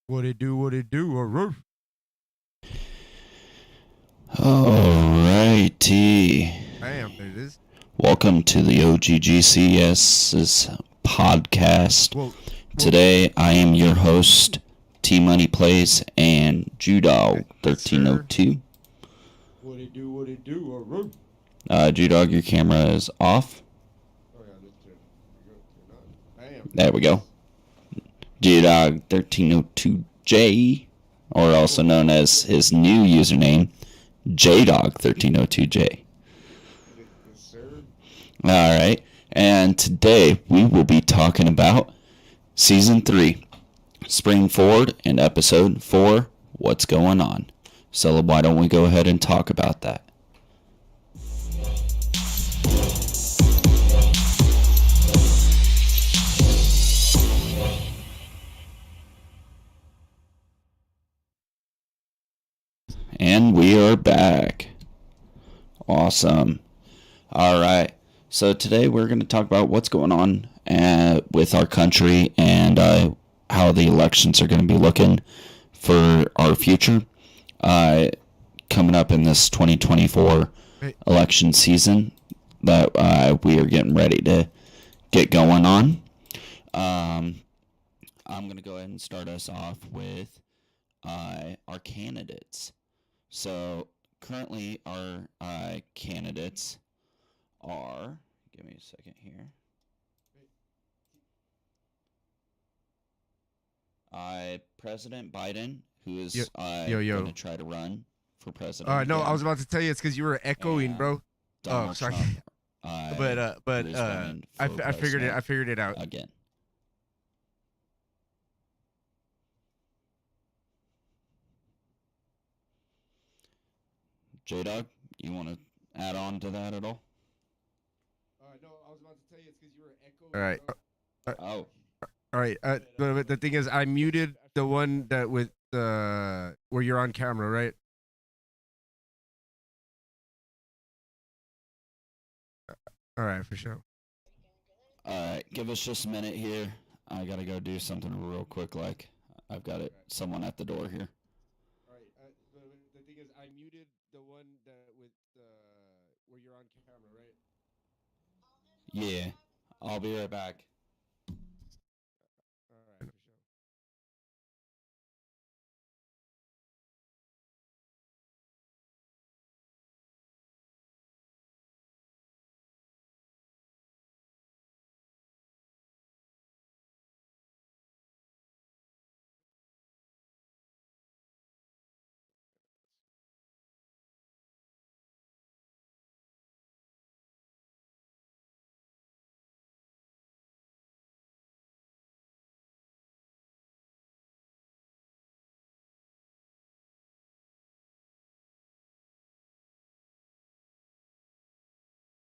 What it do? What it do? Roof. Alrighty. Bam, there it is. Welcome to the OGGCS's podcast. Whoa. Today I am your host, T Money Plays, and Judog 1302. What it do? What it do? Roof. Judog, your camera is off. Oh yeah, let's turn on. Bam. There we go. Judog 1302J, or also known as his new username, JDog 1302J. Yes, sir. Alright, and today we will be talking about Season 3, Spring Forward, and Episode 4, What's Going On. So why don't we go ahead and talk about that? And we are back. Awesome. Alright, so today we're going to talk about what's going on with our country and how the elections are going to be looking for our future coming up in this 2024 election season that we are getting ready to get going on. I'm going to go ahead and start us off with our candidates. So currently our candidates are, give me a second here. President Biden, who is going to try to run for president. No, I was about to tell you it's because you were echoing, bro. Donald sorry. Trump, but I figured it. I figured it out again. J-Dog, you want to add on to that at all? No, I was about to tell you it's because you were echoing. All right. Oh. All right. But the thing is, I muted the one that with where you're on camera, right? All right, for sure. All right, give us just a minute here. I gotta go do something real quick. Like I've got someone at the door here. All right. But the thing is, I muted the one that with where you're on camera, right? Yeah, I'll be right back. All right, for sure.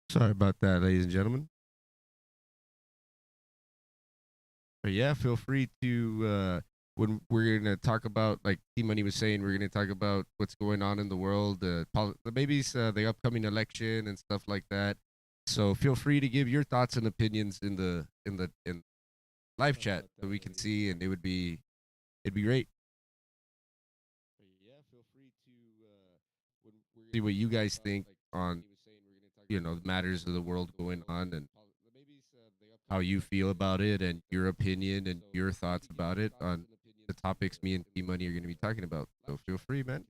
Sorry about that, ladies and gentlemen. But yeah, feel free to when we're gonna talk about, like T Money was saying, we're gonna talk about what's going on in the world, maybe the upcoming election and stuff like that. So feel free to give your thoughts and opinions in the live chat so we can see, and it'd be great. Yeah, feel free to see what you guys think on matters of the world going on and how you feel about it and your opinion and your thoughts about it on the topics me and T Money are going to be talking about. So feel free, man.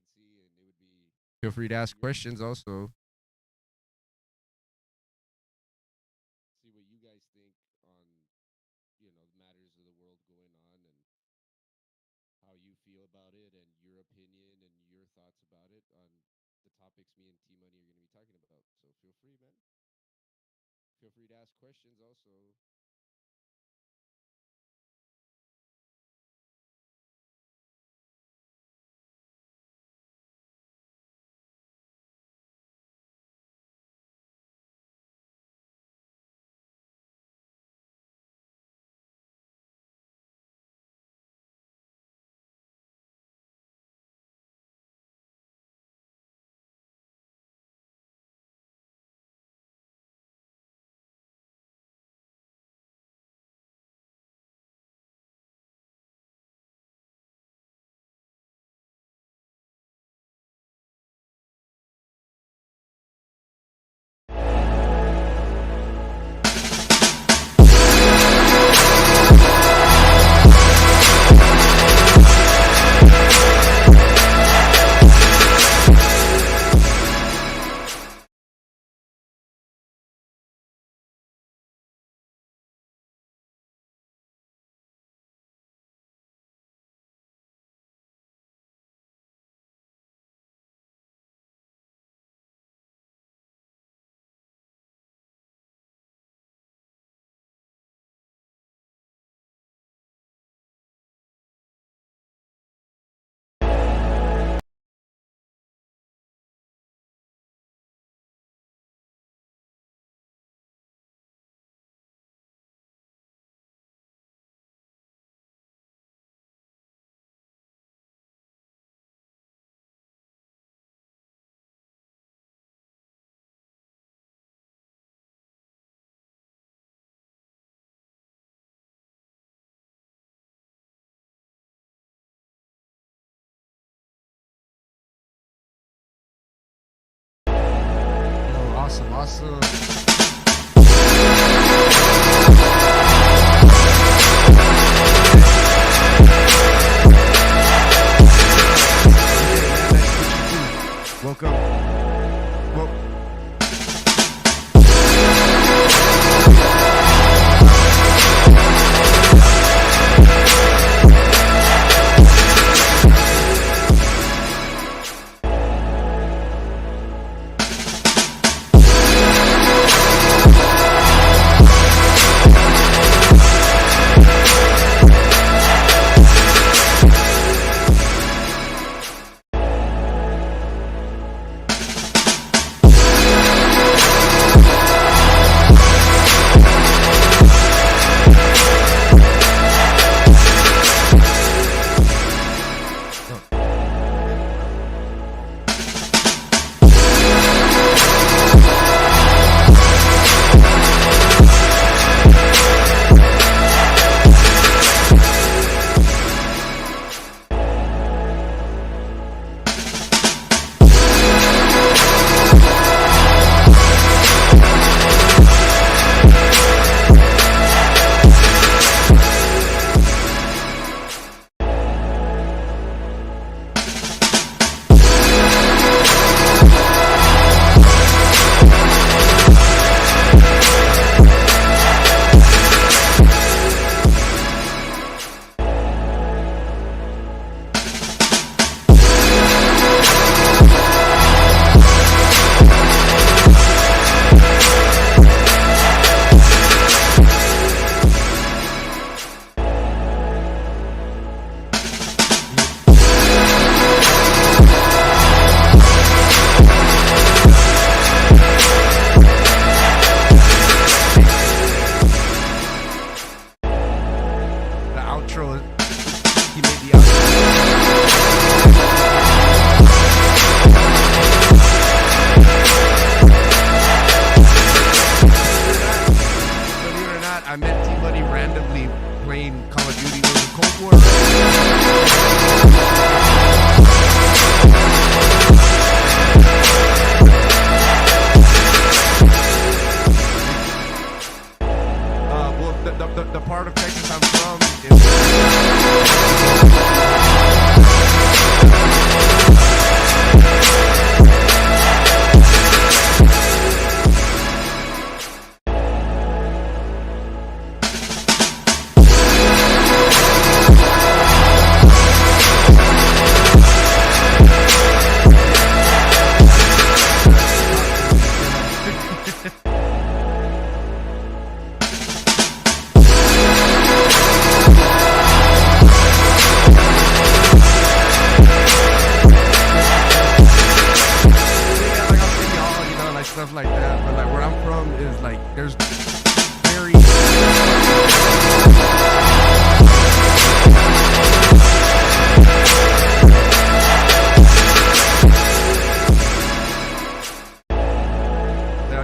Feel free to ask questions also. See what you guys think on matters of the world going on and how you feel about it and your opinion and your thoughts about it on the topics me and T Money are going to be talking about. So feel free, man. Feel free to ask questions also. Awesome, awesome. Welcome. Well, outro. He made the Believe it or not, I met T Money randomly playing Call of Duty. It was a Cold War. Well, the part of Texas I'm from is. Stuff like that, but like where I'm from is like there's very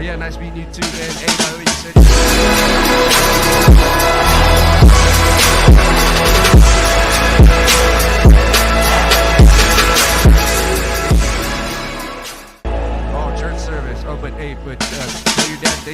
yeah, nice meeting you too, man. Hey, by the way, you said service. Oh, but hey, tell your dad they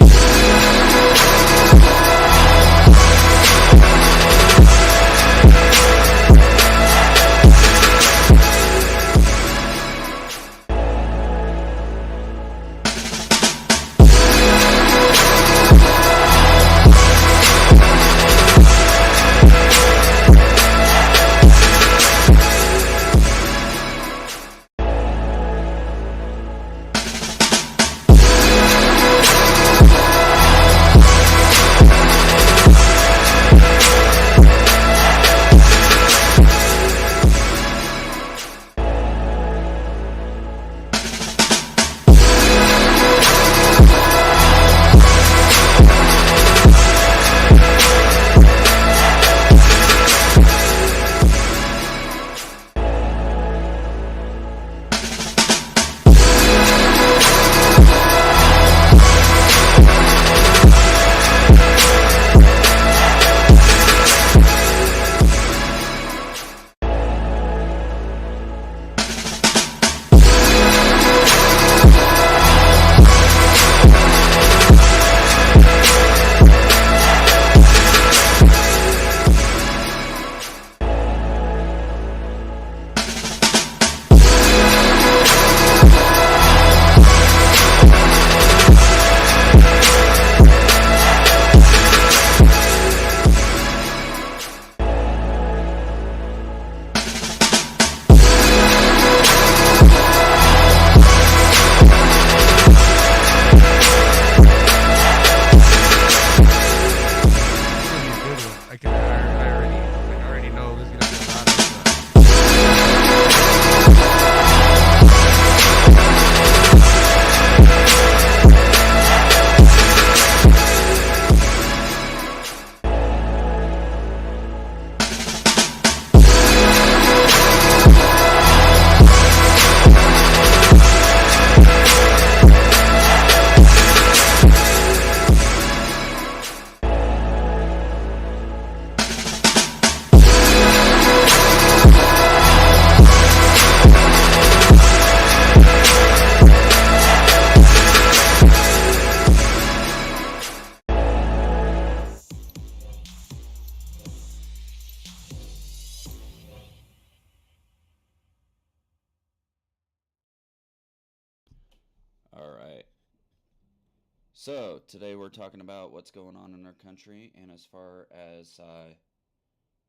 So today we're talking about what's going on in our country, and as far as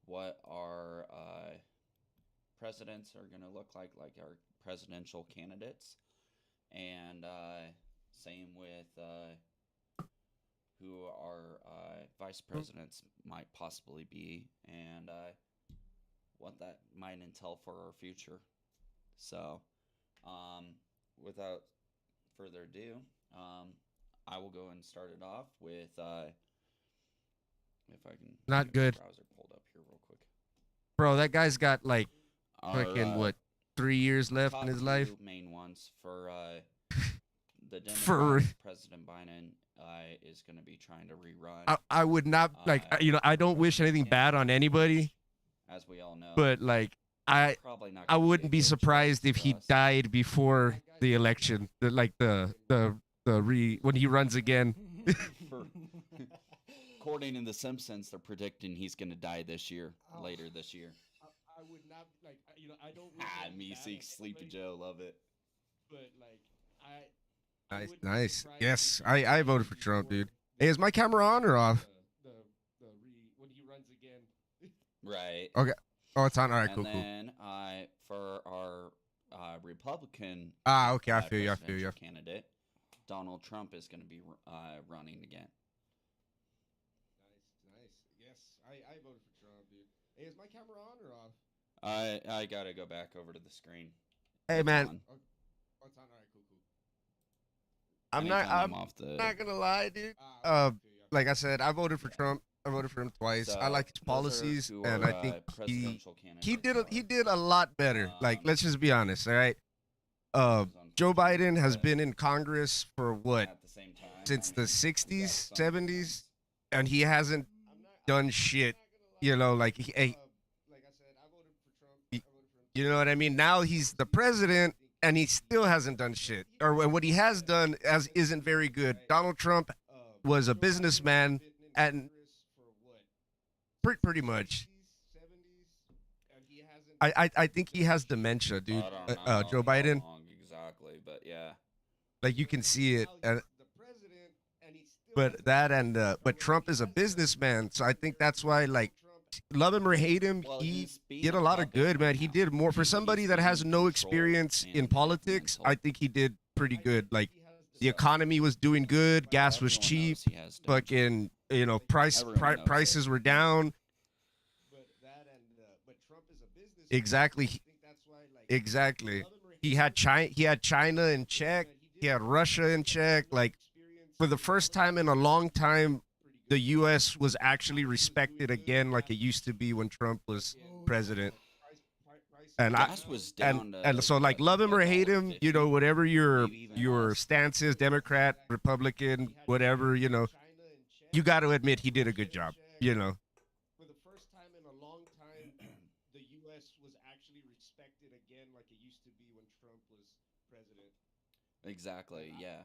what our presidents are going to look like our presidential candidates, and same with who our vice presidents might possibly be, and what that might entail for our future. So, without further ado, I will go and start it off with if I can Not get my good, browser pulled up here real quick. bro. That guy's got like Our fucking what 3 years left in top his two life. main ones for the For Democrat President Biden is going to be trying to rerun. I would not like I don't wish anything bad on anybody, As we all know, but like I probably not. I gonna be wouldn't a be good surprised choice if for he us. died before the election. When he runs again. For- According to The Simpsons, they're predicting he's going to die this year, later this year. I would not like I don't. Me, Sleepy Joe, love it. But like Nice. Yes, I voted for Trump, dude. Hey, is my camera on or off? When he runs again. Right. Okay. Oh, it's on. All right, And cool, cool. then for our Republican Okay, I feel you. presidential candidate, Donald Trump is going to be running again. Nice. Yes, I voted for Trump, dude. Hey, is my camera on or off? I got to go back over to the screen. Hey, It's man. on. Oh, it's on. All right, cool. I'm not. Anytime I'm off the. not gonna lie, dude. Like I said, I voted for Trump. I voted for him twice. So, I like his those are policies, who and our, I think presidential he candidates did are. a lot better. Like, let's just be honest, all right. It was Joe unfortunate, Biden has but been in Congress for what, at the same time, since the we got '60s, some '70s, and he hasn't done shit. You know, like you know what I mean. Now he's the president, and he still hasn't done shit, or what he has done as isn't very good. Donald Trump was a businessman, and pretty much. I think he has dementia, dude. I don't know Joe how Biden, long exactly, but yeah. like you can see it. But Trump is a businessman, so I think that's why, like, love him or hate him, Well, he he's being did a lot of puppet good, man. right He now. did more for somebody that has being no controlled experience and in politics. mental. I think he did pretty good. Like, the economy was doing good, gas was Everyone cheap, knows he has dementia. fucking Everyone knows prices were down. Exactly. Exactly. He had China in check. He had Russia in check. Like, for the first time in a long time, the U.S. was actually respected again, like it used to be when Trump was president. And Gas was down to, and so, like, love him or hate him, you know, whatever your maybe even less. stance is, Democrat, Republican, whatever, you know, you got to admit he did a good job. You know. For the first time in a long time, the U.S. was actually respected again, like it used to be when Trump was president. Exactly, yeah.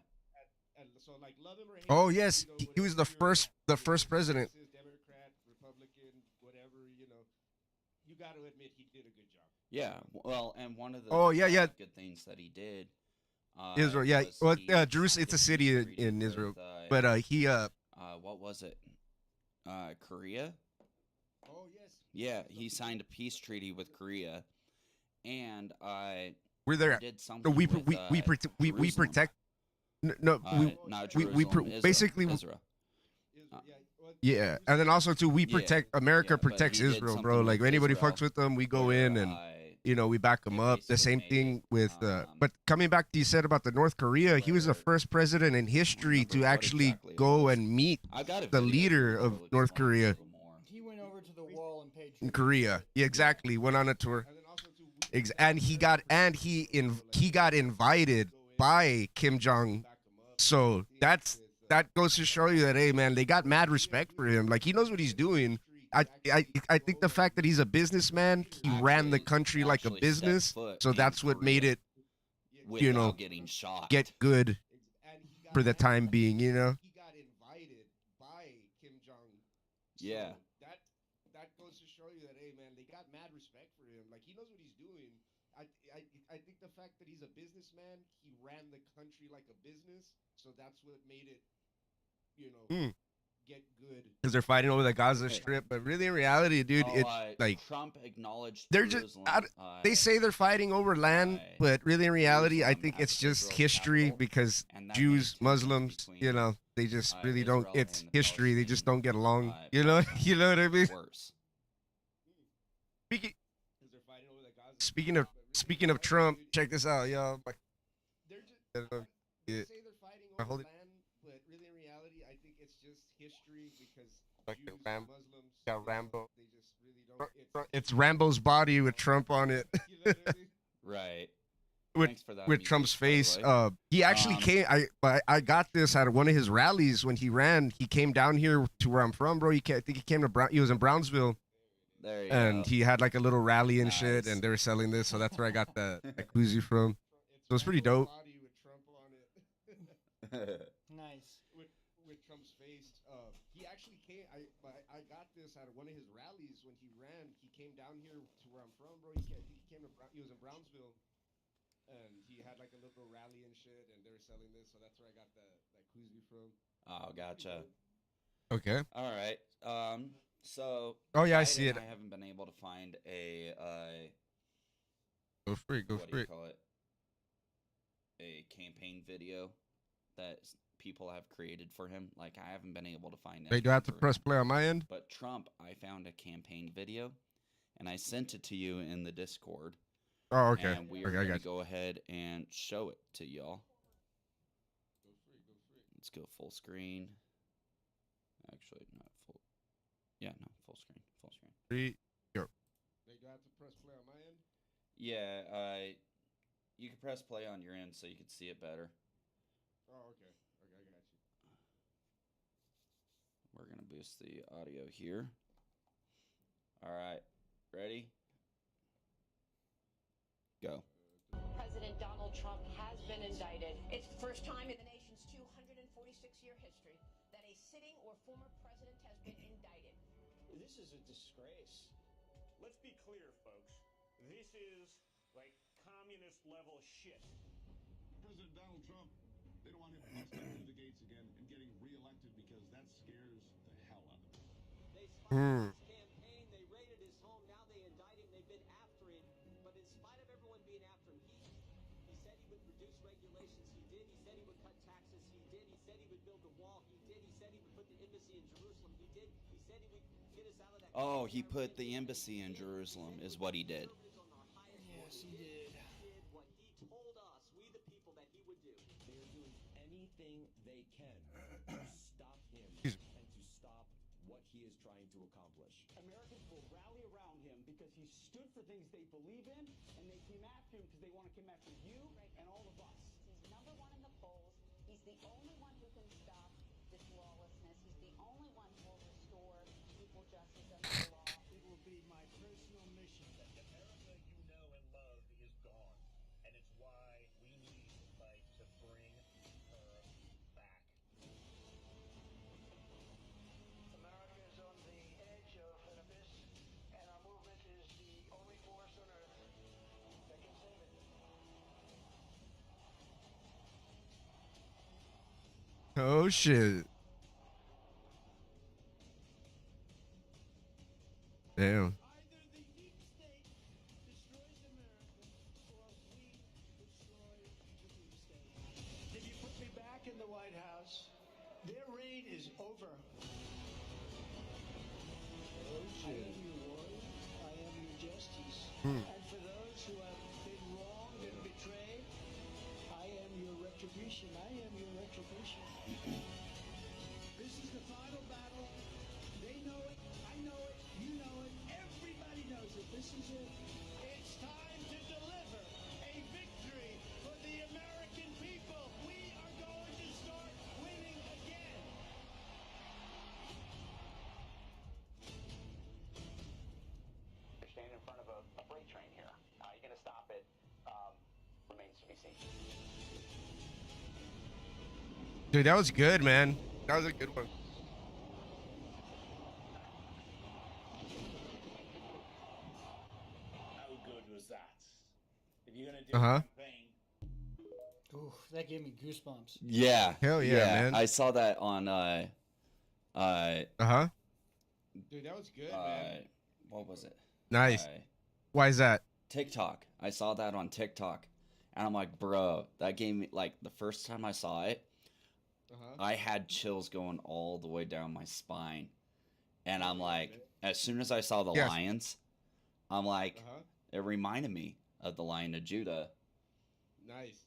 And so, like, love him or hate him. Oh yes, he was the first president. Democrat, Republican, whatever, you know. You got to admit he did a good job. Yeah, well, and one of the good things that he did. Israel, yeah. was Well, he Jerusalem, signed it's a city treaty in with, Israel. But he what was it? Korea? Oh yes. Yeah, he signed a peace treaty with Korea, and we're there. did something We with, we Jerusalem. protect. No, not we Jerusalem, Israel, basically Israel. Yeah, and then also too, we Yeah, protect America but protects he did Israel, something bro. Like, with anybody Israel fucks with them, we go where, in and you know, we back them it up. The basically same made thing it, with. But coming back to you said about the North Korea, he was the where- first president in history remember to what actually exactly it go was. and meet I got a the video leader that will of North explain it a Korea little more. He went over to the wall and paid in tribute. Korea. Yeah, exactly. Went on a tour. And he got invited by Kim Jong. So that goes to show you that, hey man, they got mad respect for him. Like, he knows what he's doing. I think the fact that he's a businessman, he ran the country like a Actually business, set foot so in that's what made Korea it without you know, getting shot. get good for the time being, you know. He got invited by Kim Jong. Yeah. That goes to show you that, hey man, they got mad respect for him. Like, he knows what he's doing. I think the fact that he's a businessman, he ran the country like a business, so that's what made it get good. because they're fighting over the Gaza Strip. But really, in reality, dude, it's like Trump acknowledged they're just they say they're fighting over land, but really, in reality, I think it's just history because Jews, Muslims, they just really don't. It's history. They just don't get along. You know what I mean? Worse. Speaking of Trump, check this out, y'all. They say they're fighting over land, but really in reality, I think it's just history because Jews, Muslims, Rambo. they just really don't. It's Rambo's body with Trump on it. Right. With Trump's face. He actually came. I got this at one of his rallies when he ran. He came down here to where I'm from, bro. I think he came to he was in Brownsville. There you and go. he had like a little rally and shit, and they were selling this, so that's where I got the koozie from. So it's pretty dope. With Trump on Right. Nice. With Trump's face. He actually came. I got this at one of his rallies when he ran. He came down here to where I'm from, bro. He was in Brownsville, and he had like a little rally and shit, and they were selling this, so that's where I got that koozie from. Oh, gotcha. Okay. All right. So. Oh yeah, I see it. I haven't been able to find a. Go for it. What do you call it? A campaign video that people have created for him. Like, I haven't been able to find it. Wait, do I have to press play on my end? But Trump, I found a campaign video, and I sent it to you in the Discord. Oh, okay. And we are going to go ahead and show it to y'all. Go free. Let's go full screen. Actually, not full. Yeah, no, full screen. 3, go. Do I have to press play on my end? Yeah, you can press play on your end so you can see it better. Oh, okay. Okay, I got you. We're going to boost the audio here. All right. Ready? Go. President Donald Trump has been indicted. It's the first time in the nation's 246-year history that a sitting or former president has been indicted. This is a disgrace. Let's be clear, folks. This is like communist level shit. President Donald Trump, they don't want him busting through the gates again and getting reelected because that scares the hell out of them. They spotted his campaign, they raided his home, now they indict him, they've been after him. But in spite of everyone being after him, he said he would reduce regulations, he did. He said he would cut taxes, he did. He said he would build a wall, he did. He said he would put the embassy in Jerusalem, he did. He said he would get us out of that. Oh, he put the embassy in Jerusalem is what he did. Yes, he did. He did what he told us, we the people, that he would do. They are doing anything they can to stop him and to stop what he is trying to accomplish. Americans will rally around him because he stood for things they believe in, and they came after him because they want to come after you and all of us. He's number one in the polls. He's the only one who can stop this lawlessness. He's the only one who will restore equal justice under the law. It will be my personal mission. The America you know and love is gone. And it's why we need to fight to bring her back. America is on the edge of an abyss, and our movement is the only force on earth that can save it. Oh shit. Damn. Either the deep state destroys America, or we destroy the deep state. If you put me back in the White House, their reign is over. Oh, shit. I am your warrior. I am your justice. And for those who have been wronged and betrayed, I am your retribution. I am your retribution. This is the final battle. They know it. I know it. You know it. Everybody knows it. This is it. It's time to deliver a victory for the American people. We are going to start winning again. You're standing in front of a freight train here. How are you going to stop it? Remains to be seen. Dude, that was good, man. That was a good one. How good was that? If you're going to do Uh-huh. a campaign, Ooh, That gave me goosebumps. Yeah. Hell yeah, man. I saw that on Uh-huh. Dude, that was good, man. what was it? Nice. Why is that? TikTok. I saw that on TikTok, and I'm like, bro, that gave me like the first time I saw it, I had chills going all the way down my spine, and I'm like, as soon as I saw the lions, I'm like, it reminded me of the Lion of Judah. Nice.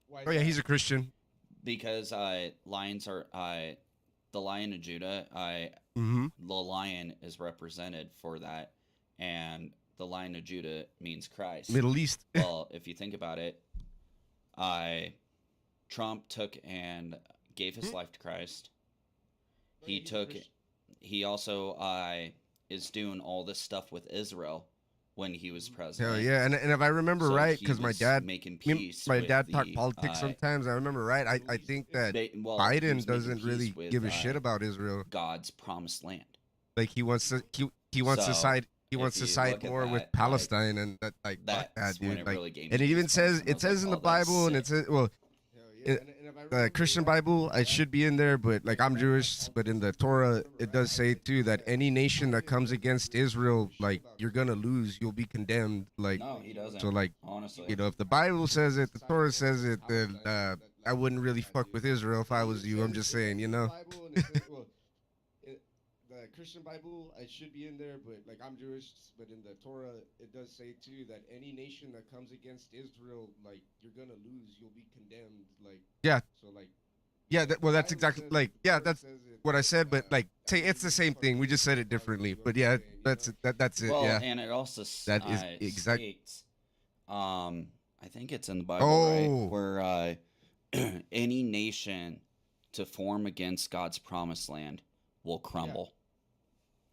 Why Oh yeah, he's a Christian. Because lions are the Lion of Judah. Mhm. The lion is represented for that, and the Lion of Judah means Christ. Middle East. Well, if you think about it, Trump took and gave his life to Christ. He also is doing all this stuff with Israel when he was president. Hell yeah, and if I remember So right, he because my was dad, making me- peace my with dad talked the, politics sometimes. I remember right. I think that he was Biden making doesn't peace really with, give a shit about Israel. God's promised land. Like he wants to he wants to So, side if to you side look at more with that, Palestine, and that like fuck that's that, when dude. it Like, really gave and me it even goosebumps, says and I was in like, the oh, that's Bible, and it sick. says Christian Bible, I should be in there, but like I'm Jewish, but in the Torah it does say too that any nation that comes against Israel, like you're gonna lose, you'll be condemned. Like No, he doesn't. so, like honestly, you know, if the Bible says it, the Torah says it, then I wouldn't really fuck with Israel if I was you. I'm just saying, you know. The Christian Bible, I should be in there, but like I'm Jewish, but in the Torah, it does say too that any nation that comes against Israel, like you're gonna lose, you'll be condemned. Like Yeah. So like. Yeah, well, that's exactly like that's what I said, but like say it's the same thing. We just said it differently, but yeah, that's it. Well, Yeah, and it also that is exact. states, I think it's in the Bible, right? Oh. Where any nation to form against God's promised land will crumble.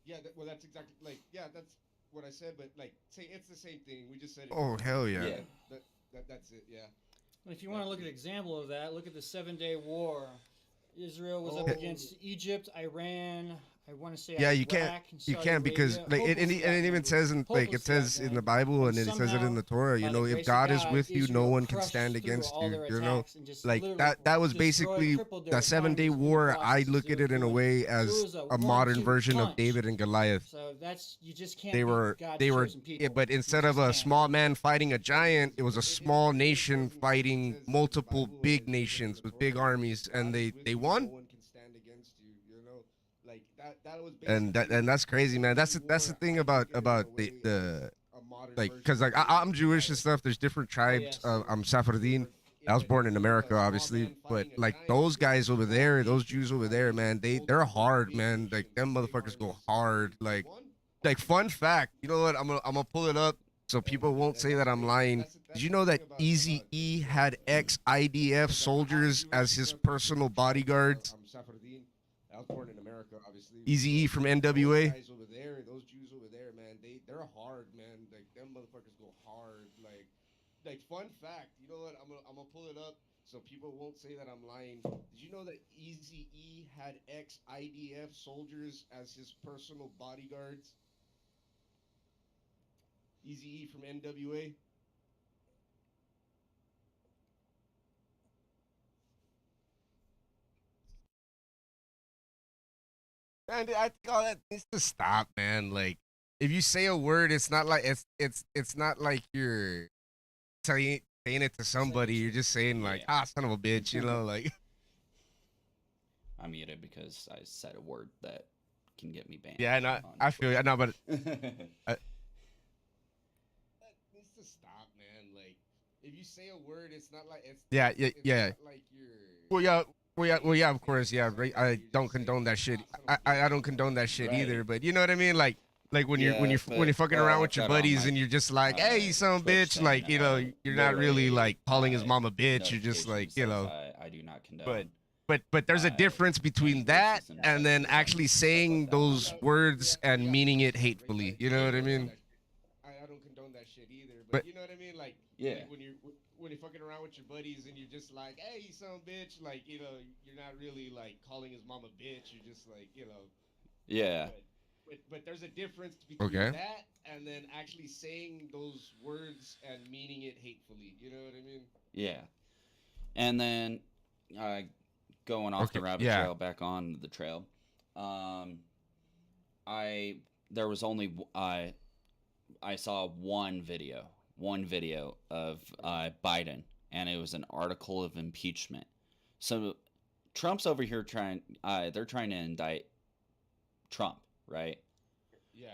Yeah, well, that's exactly that's what I said, but like say it's the same thing. We just said it. Oh hell yeah. Yeah. That's it. Yeah. If you want to look at an example of that, look at the 7-Day War. Israel was up against Egypt, Iran. I want to say Yeah, Iraq, you can't and you Saudi can't because Arabia. like it even says in like it says in the Bible and it says it in the Torah. You know, if God is with you, no one can stand against you. You know, like that was basically the 7-Day War. I look at it in a way as a modern version of David and Goliath. So that's you just can't. They were yeah, but instead of a small man fighting a giant, it was a small nation fighting multiple big nations with big armies, and they won. No one can stand against you. You know, like that was. And that's crazy, man. That's the thing about the like because like I'm Jewish and stuff. There's different tribes. I'm Sephardim. I was born in America, obviously, but like those guys over there, those Jews over there, man, they're hard, man. Like them motherfuckers go hard. Like fun fact, you know what? I'm gonna pull it up so people won't say that I'm lying. Did you know that Eazy-E had ex-IDF soldiers as his personal bodyguards? I'm Sephardim. I was born in America, obviously. Eazy-E from NWA. Those guys over there, those Jews over there, man, they're hard, man. Like them motherfuckers go hard. Like fun fact, you know what? I'm gonna pull it up so people won't say that I'm lying. Did you know that Eazy-E had ex-IDF soldiers as his personal bodyguards? Eazy-E from NWA. Man, I think all that needs to stop, man. Like, if you say a word, it's not like it's not like you're saying it to somebody. You're just saying like, son of a bitch, you know, like. I muted because I said a word that can get me banned. Yeah, I feel you. I know, but. That needs to stop, man. Like, if you say a word, it's not like it's. Yeah. Not like you're. Well, yeah, of course, yeah. Right. I don't condone that shit. I don't condone that shit either. But you know what I mean, like when you're fucking around with your buddies and you're just like, hey, you son of a bitch, like you know, you're not really like calling his mom a bitch. You're just like, you know. I do not condone. But there's a difference between that and then actually saying those words and meaning it hatefully. You know what I mean? I don't condone that shit either. But you know what I mean, like when you're fucking around with your buddies and you're just like, hey, you son of a bitch, like, you know, you're not really like calling his mom a bitch. You're just like, you know. Yeah. But there's a difference between that and then actually saying those words and meaning it hatefully. You know what I mean? Yeah. And then going off the Okay, rabbit yeah. trail back on the trail. There was only I saw one video of Biden, and it was an article of impeachment. So Trump's over here they're trying to indict Trump, right? Yeah.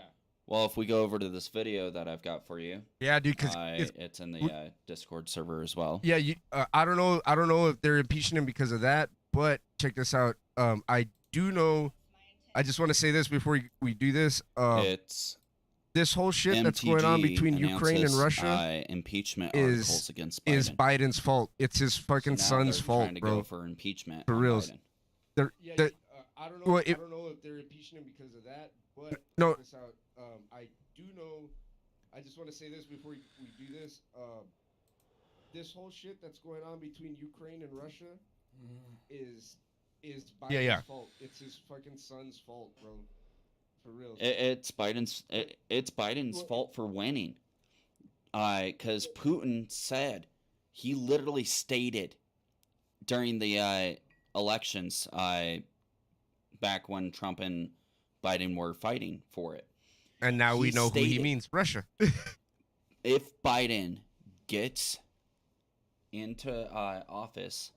Well, if we go over to this video that I've got for you, Yeah, dude. Because it's in the Discord server as well. yeah, I don't know if they're impeaching him because of that. But check this out. I do know. I just want to say this before we do this. It's this whole shit that's going on between Ukraine and Russia impeachment is articles against Biden. is Biden's fault. It's his fucking So now son's they're fault, trying to bro. go for impeachment For on real. Biden. Yeah, I don't know. Well, I don't know if they're impeaching him because of that, but No. check this out. I do know. I just want to say this before we do this. This whole shit that's going on between Ukraine and Russia is Biden's Yeah. fault. It's his fucking son's fault, bro. For real. It's Biden's fault for winning. Because Putin said, he literally stated during the elections, back when Trump and Biden were fighting for it. And now we He know who he stated- means. Russia. If Biden gets into office,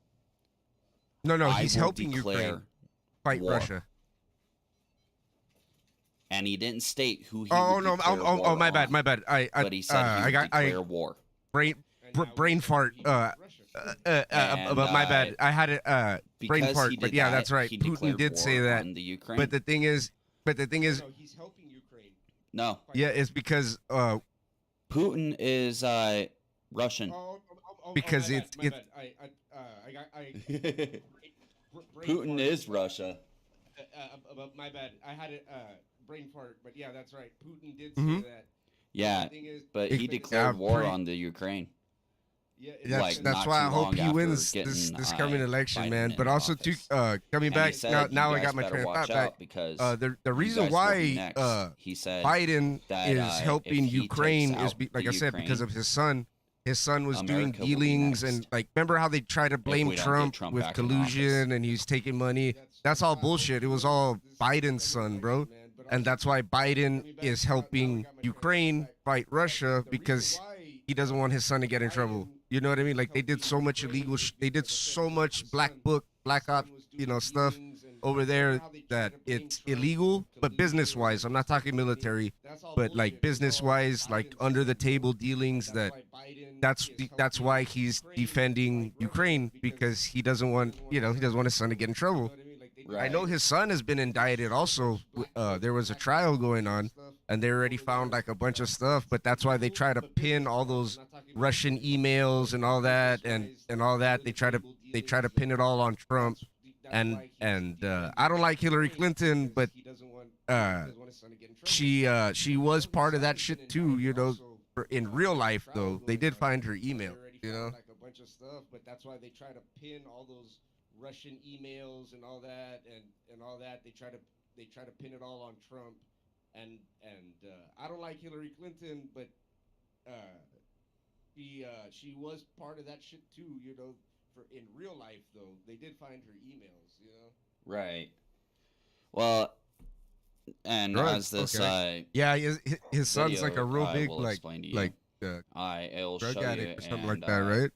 No, I he's will helping declare Ukraine fight war. Russia. And he didn't state who he Oh would no! declare Oh, war my bad. on, My bad. But he said he would declare war. Brain fart. But my bad. I had it. Brain Because fart. he But did yeah, that, that's right. he Putin declared did say war that. on the Ukraine. But the thing is, No, he's helping Ukraine. No, yeah, it's because Putin is Russian. Because my it's bad, my bad. I brain Putin fart. is Russia. My bad. I had it. Brain fart. But yeah, that's right. Putin did Mhm. say that. Yeah, The thing is, but he but- declared war pretty- on the Ukraine. Yeah, that's not why I too hope long he after wins getting, this coming election, Biden man. in But also too, office. coming And back he said, now "You I got guys my better train of watch thought back. out because The you reason guys will be why next." He said Biden that, is if helping he Ukraine takes is out like the I said because Ukraine, of his son. His son was doing America will be dealings next. and like remember how they tried to blame we don't get Trump Trump with back in collusion and he's taking money. That's all bullshit. It was all Biden's son, bro. And that's why Biden is helping Ukraine fight Russia because he doesn't want his son to get in trouble. You know what I mean? Like they did so much illegal, they did so much black ops, stuff over there that it's illegal. But business wise, I'm not talking military, but like business wise, like under the table dealings. That's why he's defending Ukraine because he doesn't want his son to get in trouble. I know his son has been indicted also. There was a trial going on, and they already found like a bunch of stuff. But that's why they try to pin all those Russian emails and all that, and all that. They try to pin it all on Trump, and I don't like Hillary Clinton, but she was part of that shit too. In real life though, they did find her email. Like a bunch of stuff, but that's why they try to pin all those Russian emails and all that, and all that. They try to pin it all on Trump, and I don't like Hillary Clinton, but she was part of that shit too. For in real life though, they did find her emails. Right. Well, and Drugs, as this okay. Yeah, his son's video, like a real I big will explain to you, it'll drug show you addict or something and, like that, right?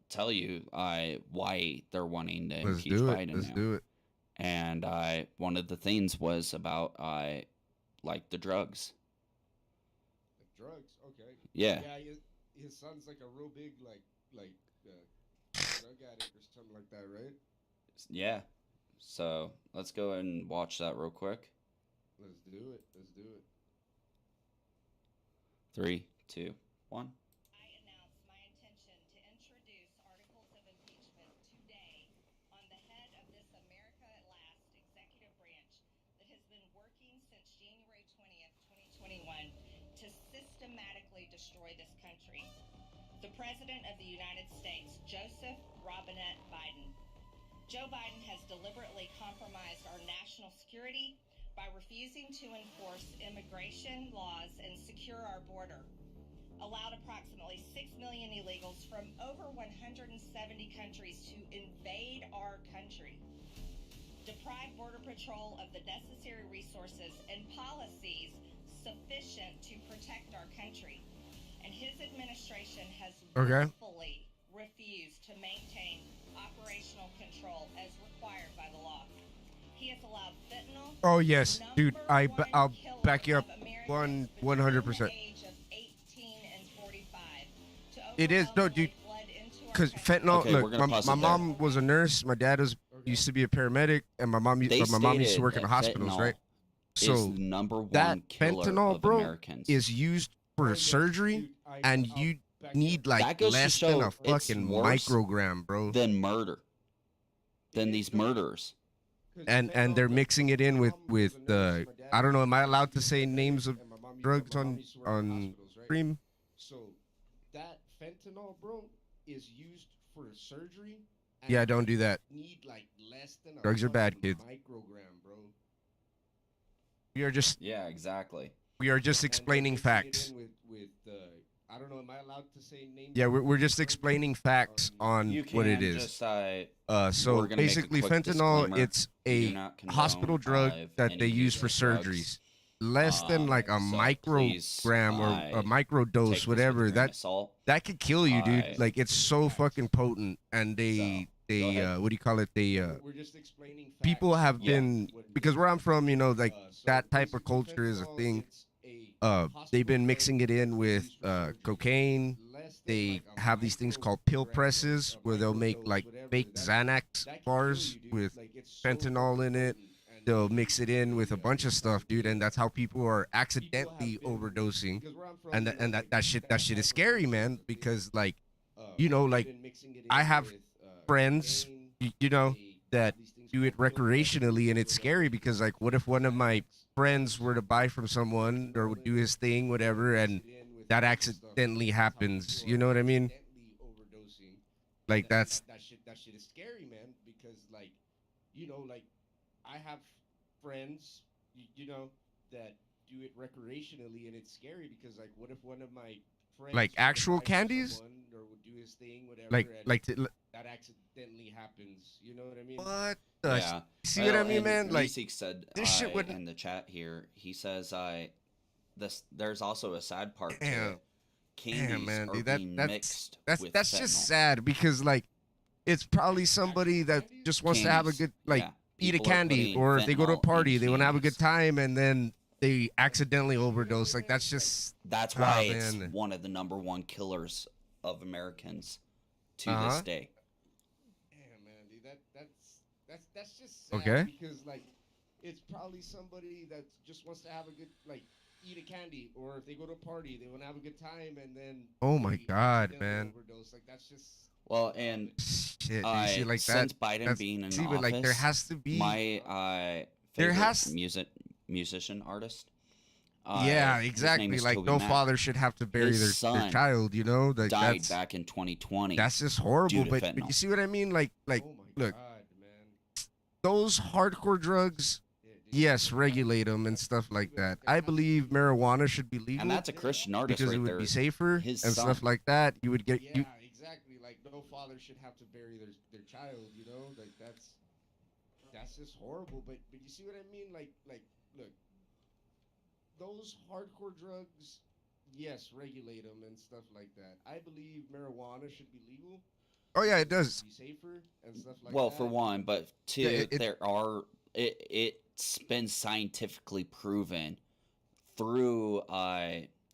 tell you why they're wanting to Let's impeach do it. Biden Let's now. do it. And one of the things was about like the drugs. Drugs, okay. Yeah. Yeah, his son's like a real big like drug addict or something like that, right? Yeah. So let's go and watch that real quick. Let's do it. Let's do it. 3, 2, 1. I announce my intention to introduce articles of impeachment today on the head of this America at Last executive branch that has been working since January 20th, 2021 to systematically destroy this country. The President of the United States, Joseph Robinette Biden. Joe Biden has deliberately compromised our national security by refusing to enforce immigration laws and secure our border. allowed approximately 6 million illegals from over 170 countries to invade our country, deprive Border Patrol of the necessary resources and policies sufficient to protect our country. And his administration has Okay. willfully refused to maintain operational control as required by the law. He has allowed fentanyl. Oh yes, dude. number one I'll killer back you up of Americans 100%. between the age of 18 and 45 to It is no, dude. overwhelmingly flood into our Because country. fentanyl. Okay, we're Look, gonna my pause my it there. mom was a nurse. My dad used to be a paramedic, and my mom used to They work in the stated that hospitals, fentanyl right? is So the number one that killer fentanyl, of bro, Americans. is used for surgery, and you need That like goes to less than show a it's fucking worse microgram, bro. than murder, than these murderers. And they're mixing it in with I don't know. Am I allowed to say names of drugs on stream? So that fentanyl, bro, is used for surgery. and Yeah, don't do that. Need like less than a Drugs are bad, fucking kids. microgram, bro. We are just Yeah, exactly. explaining And they're facts. mixing it in with I don't know. Am I allowed to say names? Yeah, of we're just drugs? explaining facts on You what it can is. just So we're gonna make a basically, quick fentanyl, disclaimer. it's We do a not condone hospital drug of that any they use use for of drugs. surgeries. Less than like a So microgram or a take micro this dose, with a whatever. grain of That salt. that could kill you, dude. I- Like it's so fucking potent, and go ahead. what do you call it? We're just explaining People facts have of been what it because is. where I'm from, like So that type of basically, culture is a fentanyl, thing. it's a They've been hospital mixing drug it in that's with used for surgery. cocaine. Less than They like a have these things called pill microgram presses of where they'll make microdose, like whatever. fake That Xanax can kill bars you, dude. with Like, it's so fentanyl fucking in it. potent, and They'll mix it in with a bunch of stuff, dude, and that's how people are People have accidentally been- overdosing. because where I'm from, And you that know, and like, that shit that is type of scary, culture man, is a thing. because like They've like been mixing it I in have with, friends, cocaine. you know, They that have these things do it called pill presses, recreationally, and it's whatever. scary because like what if one of my friends were to buy from someone or would do his thing, whatever, and that accidentally happens, you know what I mean? Overdosing. Like that's that shit is scary, man. Because like, like I have friends, that do it recreationally, and it's scary because like, what if one of my friends like were to actual buy from candies, someone or would do his thing, whatever, like and that accidentally happens. You know what I mean? what the Yeah. see what I mean, and man? Like Meeseek said this shit wouldn't- in the chat here. He says there's also a sad part to Damn. it. Candies Damn, man, are dude, being that's mixed that's with just fentanyl. sad because like it's probably somebody that just wants to have a Candies, good like yeah. eat a People are candy, putting or if they go to a fentanyl party, in they want to have a good candies. time, and then they accidentally overdose. Like that's just That's Oh, why it's man. one of the number one killers of Americans to Uh-huh. this day. Damn, man, dude, that's just sad Okay. because like it's probably somebody that just wants to have a good like eat a candy, or if they go to a party, they want to have a good time, and then Oh my they God, accidentally man. overdose. Like that's just Well, and shit. Do you see like that? since Biden That's, being in see, office, but like there has to be. my There favorite has- musician artist. yeah, his name exactly. is Like Toby no Mac, father should have to bury His their son child. You know, like died that's back in 2020. that's just horrible. due to But fentanyl. you see what I mean? Like oh my look, God, man. those hardcore drugs. Yeah, dude, Yes, regulate them and stuff like that. I believe marijuana should be legal and that's a Christian artist because right it would there. be safer His and stuff son. like that. You would get yeah, you. exactly. Like no father should have to bury their child. You know, like that's just horrible. But you see what I mean? Like look, those hardcore drugs, yes, regulate them and stuff like that. I believe marijuana should be legal. Oh yeah, it does. Be safer and stuff like Well, that. for one, but two, Yeah, it's been scientifically proven through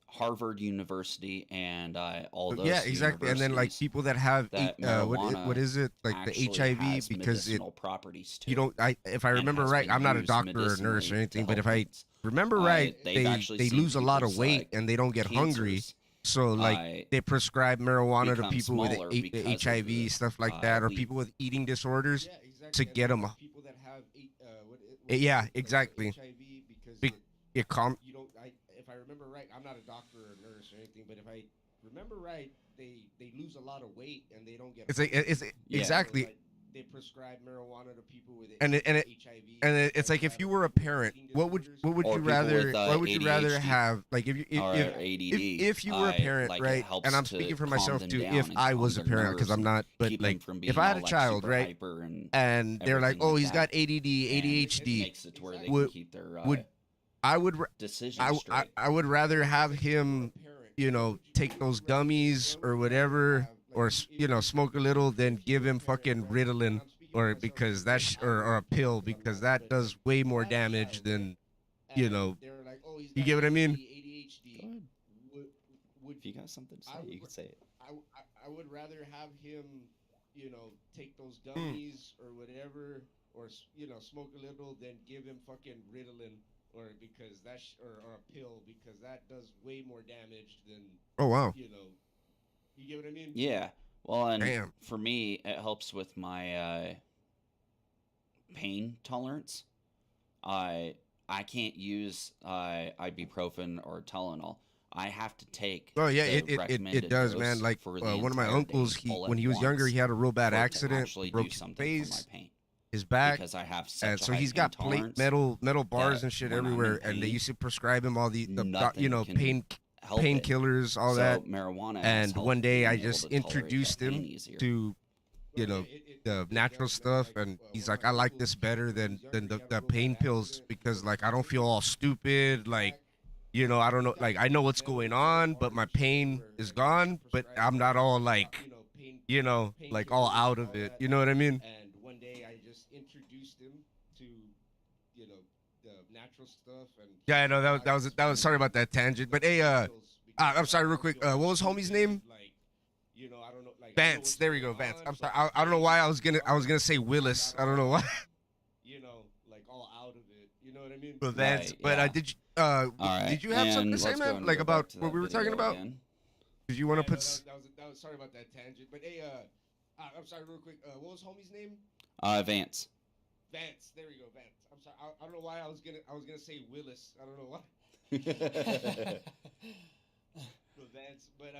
Harvard University and all those Yeah, exactly. And then like universities people that have that what is it like the actually HIV has because it medicinal properties too. you don't if I and remember has right, been I'm not a used doctor or a nurse or medicinally anything, to but if help I things. remember right, they've actually they seen lose a lot of people's, weight like, and they don't get hungry. cancers, So like they prescribe marijuana to become people with smaller because of HIV the, stuff like that, or weed. people with eating disorders. Yeah, exactly. to and get then 'em- people that have Yeah, like, exactly. HIV because Be- It calm. you don't. If I remember right, I'm not a doctor or a nurse or anything, but if I remember right, they lose a lot of weight and they don't get. It's like hungry. it's Yeah. exactly. So, like, they prescribe marijuana to people with And it- HIV. and it's like if you were a parent, what would Or you people rather with, what would you rather ADHD have? Like if you or if ADD, if you were a parent, like, it right? helps And I'm to speaking for calm myself them too. down If and I calm was a their parent, because nerves I'm and not, but keep them like from being if I had all, a like, child, super right? hyper and And they're like, everything oh, like he's got that. ADD, And it ADHD. makes it to where they Would- can keep their would I would decisions straight. I would rather have him, you know, take those gummies or whatever, or you know, smoke a little, than give him fucking Ritalin, or because that's or a pill, because that does way more damage than, you know. They're like, oh, he's You got get what I mean? ADHD. Go ahead. Would If you got something to say, you can say it. I would rather have him, you know, take those Hmm. gummies or whatever, or you know, smoke a little, than give him fucking Ritalin, or because that's or a pill, because that does way more damage than. Oh wow. You know, you get what I mean? Yeah. Well, and Damn. for me, it helps with my pain tolerance. I can't use ibuprofen or Tylenol. I have to take. Oh yeah, the it recommended does, man. dose Like for the one of my entire uncles, day all when at he was younger, once he had a real bad for it to accident, actually broke do his something face, for my pain. his back, Because I have such and a so high he's pain got tolerance metal bars that and shit when I'm in everywhere, and they pain, used to prescribe him all the you nothing know, can help it. painkillers, all So that. marijuana has And helped one day being I able just to tolerate that introduced pain him easier. to, you know, the natural stuff, and he's like, I like this better than the pain pills, because like I don't feel all stupid, like, you know, I don't know, like I know what's going on, but my pain is gone, but I'm not all like, you know, like all out of it. You know what I mean? And one day I just introduced him to, you know, the natural stuff. And Yeah, I know that was sorry about that tangent, but hey, I'm sorry, real quick. What was homie's name? You know, I don't know, like Vance. There we go, Vance. I'm sorry. I don't know why I was gonna say Willis. I don't know why. You know, like all out of it. You know what I mean? But Vance. Right, But yeah. did you right, did you have something to and say, let's go man? and Like go about back to what that we were talking video about? again. Did you want to Yeah, put? that was sorry about that tangent. But hey, I'm sorry, real quick. What was homie's name? Vance. Vance. There we go, Vance. I'm sorry. I don't know why I was gonna say Willis. I don't know why. But Vance. But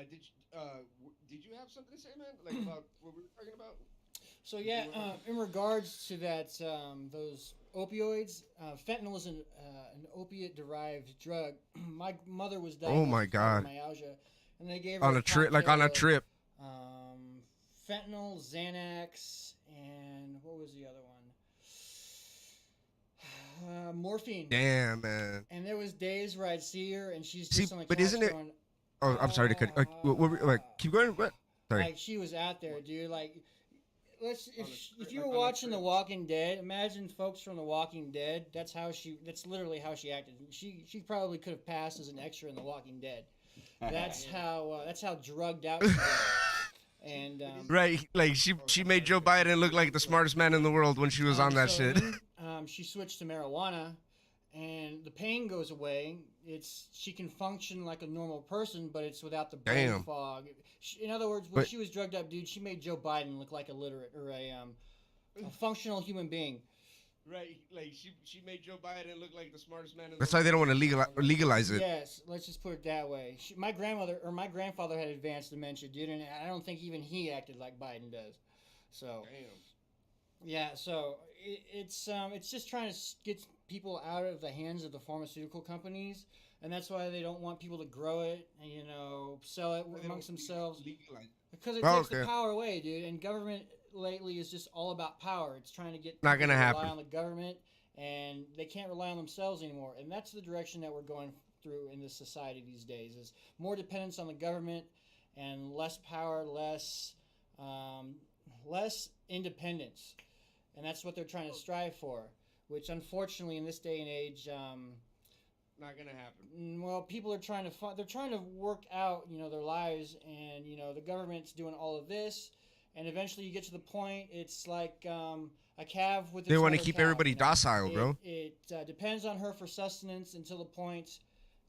did you have something to say, man? Like about what we were talking about? So yeah, in regards to that, those opioids, fentanyl is an opiate-derived drug. My mother was diagnosed Oh my with God. fibromyalgia, and they gave her On a trip, like on a cocktail, trip. Fentanyl, Xanax, and what was the other one? Morphine. Damn, man. And there was days where I'd see her, and she's See, just on the but couch isn't it- going, Oh, I'm sorry to cut. Keep going. What? Sorry. like she was out there, dude. Like, if you were like on a watching The trip. Walking Dead, imagine folks from The Walking Dead. That's literally how she acted. She probably could have passed as an extra in The Walking Dead. That's how drugged out she was. And Right, like she made Joe Biden look like the smartest man in the world when she was on that so shit. then, she switched to marijuana, and the pain goes away. She can function like a normal person, but it's without the brain Damn. fog. In other words, when But- she was drugged up, dude, she made Joe Biden look like a literate or a functional human being. Right, like she made Joe Biden look like the smartest man in the That's why they don't want to legalize it. Yes, let's just put it that way. My grandfather had advanced dementia, dude, and I don't think even he acted like Biden does. So Damn. yeah, so it's just trying to get people out of the hands of the pharmaceutical companies, and that's why they don't want people to grow it and sell it amongst themselves, Legalize. because it Oh, takes the okay. power away, dude. And government lately is just all about power. It's trying to get Not people gonna to happen. rely on the government, and they can't rely on themselves anymore. And that's the direction that we're going through in this society these days: is more dependence on the government and less power, less independence. And that's what they're trying to strive for, which unfortunately in this day and age, Not gonna happen. well, people are trying to they're trying to work out, their lives, and the government's doing all of this, and eventually you get to the point it's like a calf with. They its want to mother keep cow, everybody docile, bro. It depends on her for sustenance until the point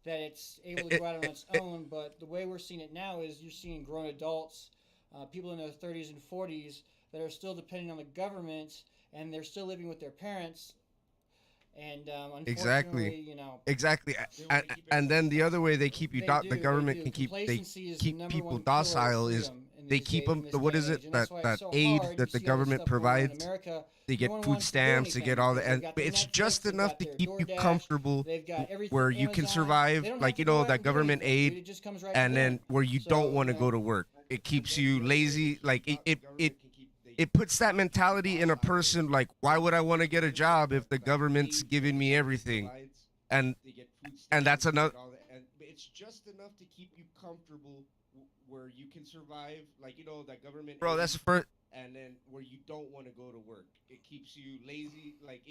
that it's able to go out on its own. But the way we're seeing it now is you're seeing grown adults, people in their 30s and 40s that are still depending on the government, and they're still living with their parents. And Exactly. unfortunately, Exactly. And then the other way they keep you They the do, they government do. can keep Complacency is the keep number people one killer of docile is freedom in they these keep days, in them. this What day is and it age, and that's that why that it's so aid hard. that You the see all this government stuff going on in provides? America. They get No one food wants to do stamps. They get anything all the, because they've and got but the it's Netflix, just they've enough got to their keep you DoorDash, comfortable they've got everything, where you can Amazon. survive, They don't like have you to go know out that and do government anything, dude. aid, It just comes right to and them. then where you So, don't want you to know, go to work. It keeps you lazy. Like it Government can keep it puts that mentality in a person. Like, why would I want to get a job if the government's giving me everything? And they get food and that's stamps, they another. get all that, and but it's just enough to keep you comfortable where you can survive, like you know that government Bro, aid, that's the first. and then where you don't want to go to work. It keeps you lazy, like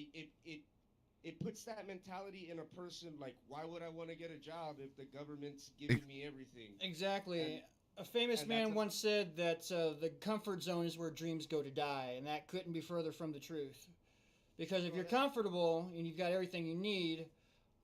it puts that mentality in a person, like why would I want to get a job if the government's giving me everything? exactly. And- A famous and man that's a- once said that the comfort zone is where dreams go to die, and that couldn't be further from the truth. Because if Well, you're that's- comfortable and you've got everything you need,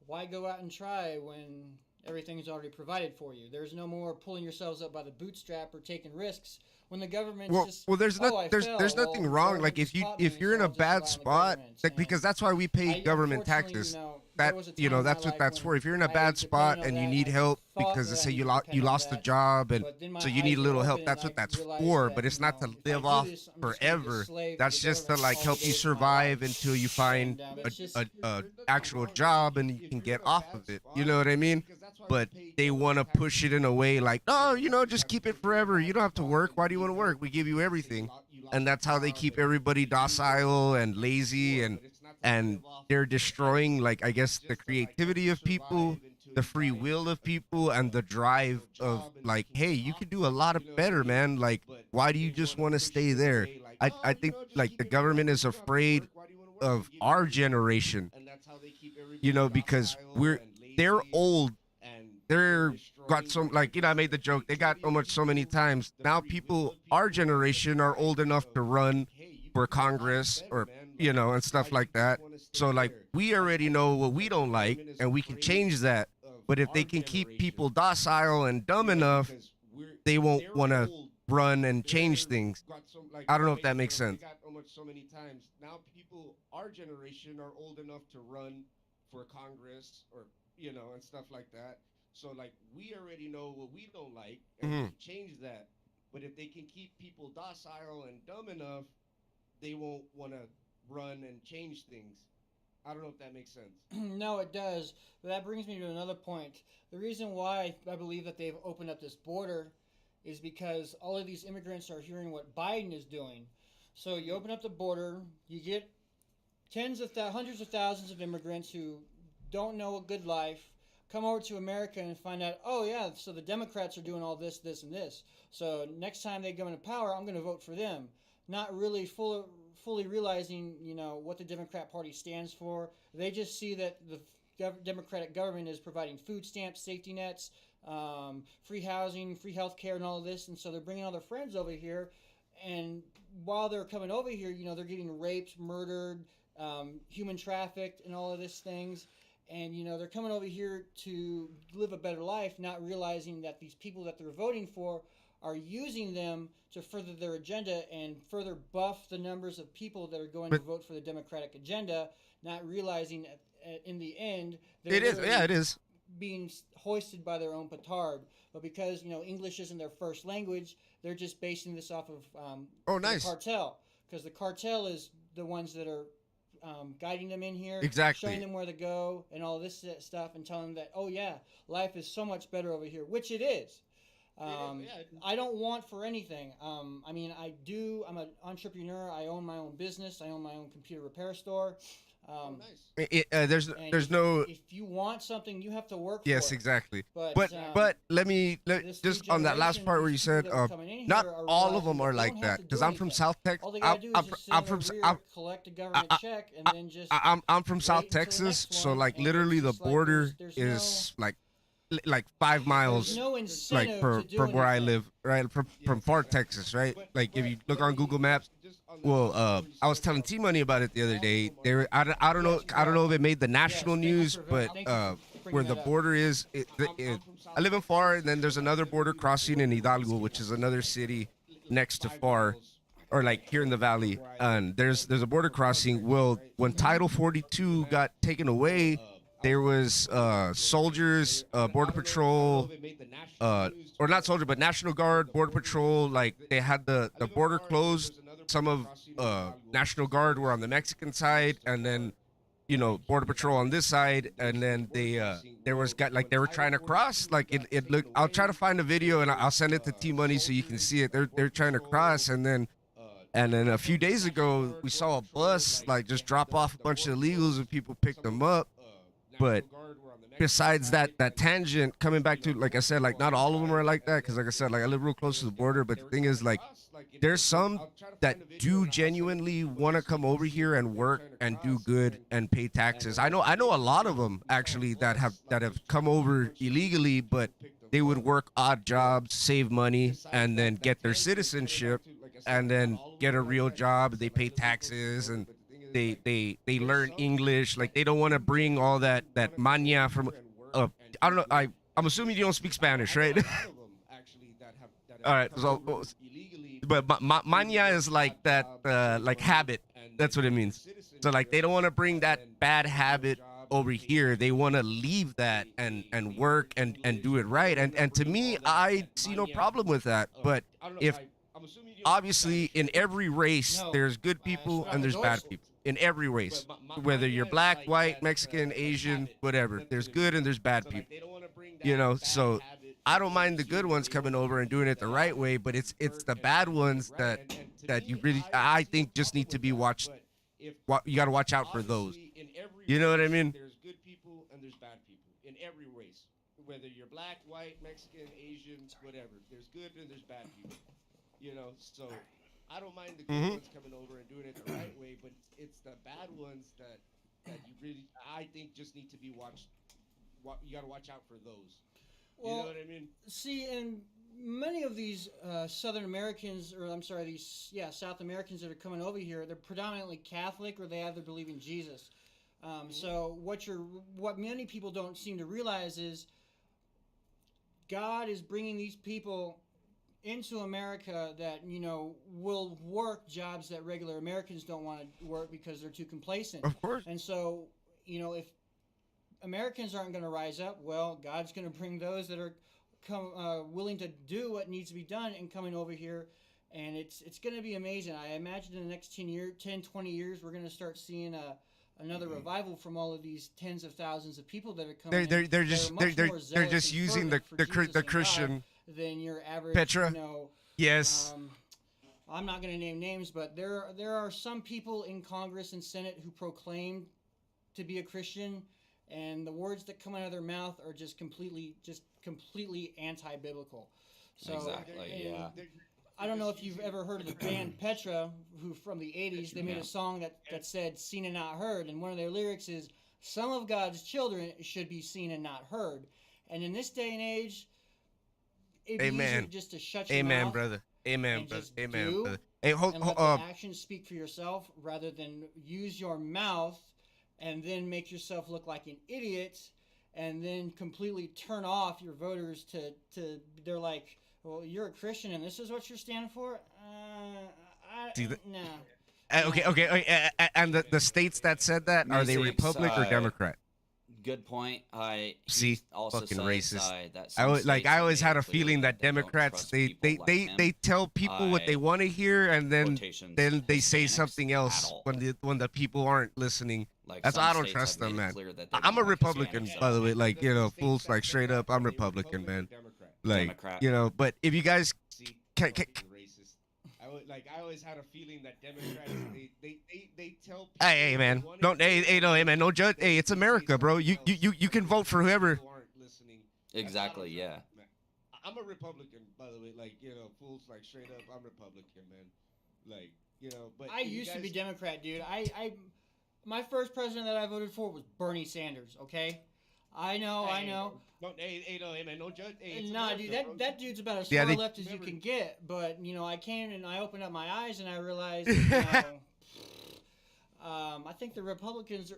why go out and try when everything is already provided for you? There's no more pulling yourselves up by the bootstrap or taking risks when the government's Well, just. well, there's "Oh, I there's fell." there's Well, nothing the wrong. government Like just if caught me, you're in so a I'll just bad rely on the spot, government. like because And that's why we pay I- government unfortunately, taxes. you know, That there was a you know time in my that's what life that's for. when If you're in a I bad spot depended on and you that, need I help thought because that they I say needed to you depend on lost a that, job and but then my so you eyes need a were little open help. and That's I what that's realized for. that, But it's you not to know, if I live do off this, I'm just gonna be a forever. slave to That's the just to government like all help the you days of my survive life. until you find And, a, it's just- a There's nothing actual wrong. job and If you can you're get in a off bad of it. spot, You know what I mean? because that's why we But pay they want to government push it taxes. in a way like, oh, you know, just Have- keep if it you're in a forever. bad You don't have to spot work. and Why do you need want to work? help, We give you say everything. you lost And that's how they a job keep and everybody you need docile and help, lazy but it's not to and live off they're forever. destroying, like, I guess It's the just to, like, help creativity you of people, survive until the you free find will of a- people, and the drive of job and like, you can hey, get you off could of do a it, lot you know what I better, mean? man. Like, But why do they you just wanna want to push stay it there? away, like, I "Oh, you think know, just like keep the it government forever. is You don't have to afraid work. Why do you wanna work? of We give you our everything." generation, And that's how they keep you everybody know, because docile and they're lazy old. and They're destroying got so like you know I made the joke. They got so much so many times. Now people, our generation, are old enough to run for Congress or you know and stuff like that. So like we already know what we don't like and we can change that. But if they can keep people docile and dumb enough, they won't want to run and change things. I don't know if that makes sense. They got almost so many times. Now people, our generation, are old enough to run for Congress or you know and stuff like that. So like we already know what we don't like and we Mhm. can change that. But if they can keep people docile and dumb enough, they won't want to run and change things. I don't know if that makes sense. No, it does. But that brings me to another point. The reason why I believe that they've opened up this border is because all of these immigrants are hearing what Biden is doing. So you open up the border, you get hundreds of thousands of immigrants who don't know a good life come over to America and find out, oh yeah, so the Democrats are doing all this, this, and this. So next time they come into power, I'm going to vote for them. Not really fully realizing, you know, what the Democrat Party stands for. They just see that the Democratic government is providing food stamps, safety nets, free housing, free health care, and all of this. And so they're bringing all their friends over here. And while they're coming over here, you know, they're getting raped, murdered, human trafficked, and all of these things. And, you know, they're coming over here to live a better life, not realizing that these people that they're voting for are using them to further their agenda and further buff the numbers of people that are going to vote for the Democratic agenda, not realizing in the end It is, yeah, it is. being hoisted by their own petard. But because, you know, English isn't their first language, they're just basing this off of nice. the cartel. Because the cartel is the ones that are guiding them in here, Exactly. showing them where to go and all this stuff and telling them that, oh yeah, life is so much better over here, which it is. I don't want for anything. I mean, I'm an entrepreneur. I own my own business. I own my own computer repair store. There's if, no. If you want something, you have to work Yes, for it. exactly. But let me this just new on that last generation, part where you these people said that are coming in not here are all of realizing them are that they like don't have that to because do I'm from anything. South Texas. All they gotta do is just sit I'm in from their I'm, rear, collect a government check, and then just I'm from wait South until the Texas, next so one, like and literally it's the just like border there's is like 5 miles there's no like incentive from to do where I anything. live, right? From Fort Texas, right? Like if you look on Google Maps. Well, I was telling T Money about it the other day. I don't know if it made the national news, but where the border is, I live in Far, and then there's another border crossing in Hidalgo, which is another city next to Far, or like here in the valley. And there's a border crossing. Well, when Title 42 got taken away, there was soldiers, border patrol, or not soldier, but National Guard, border patrol. Like they had the border closed. Some of National Guard were on the Mexican side, and then border patrol on this side, and then there was got like they were trying to cross. Like it looked. I'll try to find a video and I'll send it to T Money so you can see it. They're trying to cross, and then a few days ago we saw a bus like just drop off a bunch of illegals and people picked them up. But besides that tangent, coming back to, like I said, like not all of them are like that, because like I said, like I live real close to the border. But the thing is, like, there's some that do genuinely want to come over here and work and do good and pay taxes. I know a lot of them actually that have come over illegally, but they would work odd jobs, save money, and then get their citizenship, and then get a real job. They pay taxes and they learn English. Like they don't want to bring all that mania from. I don't know. I'm assuming you don't speak Spanish, right? All right. So, but mania is like that, like habit. That's what it means. So like they don't want to bring that bad habit over here. They want to leave that and work and do it right. And to me, I see no problem with that. But if obviously in every race there's good people and there's bad people. In every race, whether you're black, white, Mexican, Asian, whatever, there's good and there's bad people. So I don't mind the good ones coming over and doing it the right way, but it's the bad ones that you really, I think, just need to be watched. You got to watch out for those. You know what I mean? There's good people and there's bad people in every race, whether you're black, white, Mexican, Asian, whatever. There's good and there's bad people. So I don't mind the good ones coming over and doing it the right way, but it's the bad ones that you really, I think, just need to be watched. You got to watch out for those. Well, you know what I mean? See, and many of these Southern Americans, or I'm sorry, South Americans that are coming over here, they're predominantly Catholic, or they either believe in Jesus. So what many people don't seem to realize is God is bringing these people into America that will work jobs that regular Americans don't want to work because they're too complacent. Of course. And so if Americans aren't going to rise up, well, God's going to bring those that are willing to do what needs to be done and coming over here, and it's going to be amazing. I imagine in the next 10, 20 years, we're going to start seeing another revival from all of these tens of thousands of people that are coming. They're just using the Christian than your average Petra. Yes. I'm not going to name names, but there are some people in Congress and Senate who proclaim to be a Christian, and the words that come out of their mouth are just completely anti-biblical. So, exactly. Yeah. I don't know if you've ever heard of the band Petra, who from the 80s, they made a song that said "seen and not heard," and one of their lyrics is, "Some of God's children should be seen and not heard." And in this day and age, it'd be easier just to shut your mouth. Brother. Amen, brother. Amen, brother. Hey, and let the actions speak for yourself, rather than use your mouth and then make yourself look like an idiot, and then completely turn off your voters to they're like, well, you're a Christian and this is what you're standing for? No. Okay. And the states that said that, are they Republic or Democrat? Good point. See, also fucking says, racist. that I always had a feeling that Democrats they tell people what they want to hear, and then they say something else when the people aren't listening. That's why I don't trust them, man. I'm a Republican, by the way. Like, fools, like, straight up, I'm Republican, man. Like, but if you guys can I always had a feeling that Democrats they tell people. Hey, man, no judge. Hey, it's America, bro. You can vote for whoever. Exactly. Yeah. I'm a Republican, by the way. Like, fools, like, straight up, I'm Republican, man. Like, but I used to be Democrat, dude. My first president that I voted for was Bernie Sanders. Okay, I know. No, man, no judge. Nah, dude, that dude's about as far left as you can get. But I came and I opened up my eyes and I realized, I think the Republicans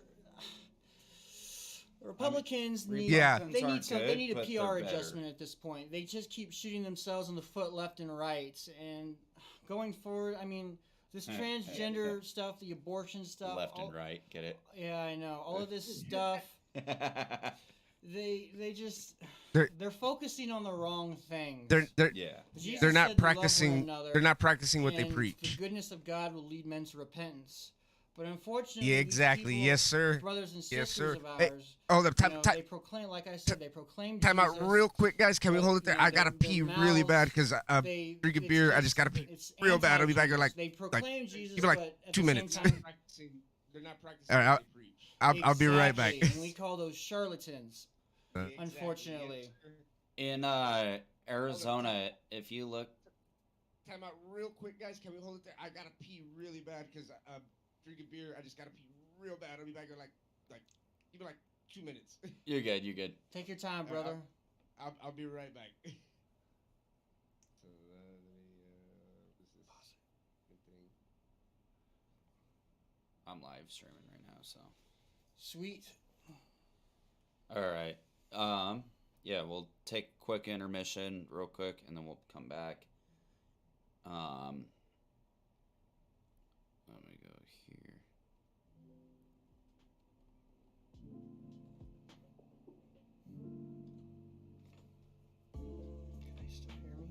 need they need a PR adjustment at this point. They just keep shooting themselves in the foot left and right. And going forward, I mean, this transgender stuff, the abortion stuff, left and right, get it? Yeah, I know. All of this stuff. They just They're- they're focusing on the wrong things. Yeah. Jesus they're not said to love one practicing. another, They're not practicing what they and preach. The goodness of God will lead men to repentance. But unfortunately, Yeah, these exactly. people, Yes, sir. brothers and Yes, sisters sir. of Hey, ours, oh, the you time, know, time, they proclaim, like I said, they proclaim time out Jesus, real quick, guys. Can we but, hold it there? you know, I gotta their pee really mouths, bad because I'm they- drinking it's beer. I just- just gotta pee it's real bad. I'll be back in anti-Jesus. like They proclaim Jesus, give me like but at 2 the minutes. Same time, They're not practicing All right, what they preach. I'll be right back. Exactly, and we call those charlatans. Exactly, Unfortunately. yes, sir. In Arizona, if you look, Time out real quick, guys. Can we hold it there? I gotta pee really bad because I'm drinking beer. I just gotta pee real bad. I'll be back in like give me like 2 minutes. you're good. You're good. Take your time, brother. I'll be right back. So I'm live streaming right now, so. Sweet. All right. Yeah, we'll take a quick intermission real quick, and then we'll come back. Let me go here. Can they still hear me?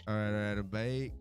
All right, I'm back.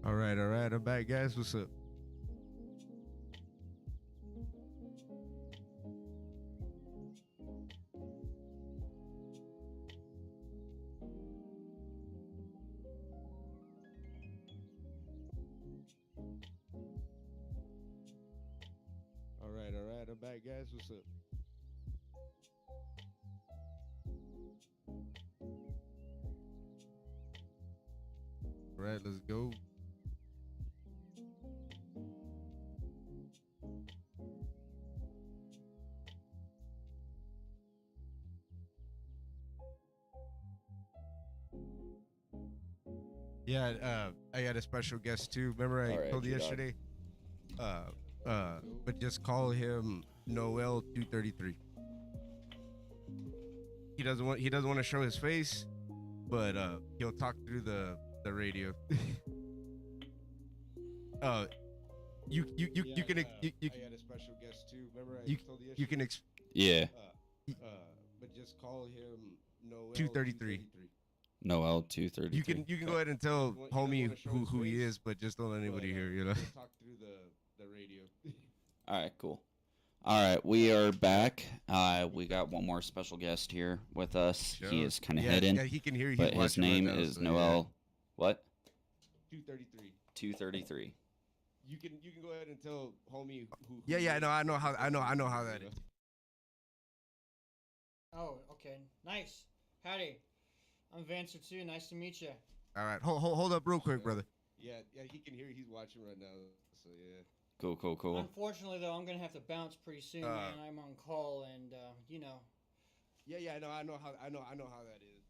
All right, I'm back, guys. What's up? All right, I'm back, guys. What's up? All right, let's go. Yeah, I got a special guest too. Remember I All right, told you G-Dog. yesterday? but just call him Noel 233. He doesn't want to show his face, but he'll talk through the radio. You can I had a special guest too. Remember I told you you can Yeah. but just call him Noel 233. Noel 233. You can go ahead and tell You homie wanna show his who he face, is, but just don't let anybody but, hear. You know. he'll talk through the radio. All right, cool. All right, we are back. We got one more special guest here with us. He is kind of hidden. Yeah, he can hear you. But his name is Noel. What? 233. 233. You can go ahead and tell homie who. Yeah, I know how that is. Oh, okay. Nice. Howdy. I'm Vancer too. Nice to meet you. All right, hold up real quick, brother. Yeah, he can hear. He's watching right now. So yeah. Cool. Unfortunately, though, I'm gonna have to bounce pretty soon, man. I'm on call, and you know. Yeah, I know how that is.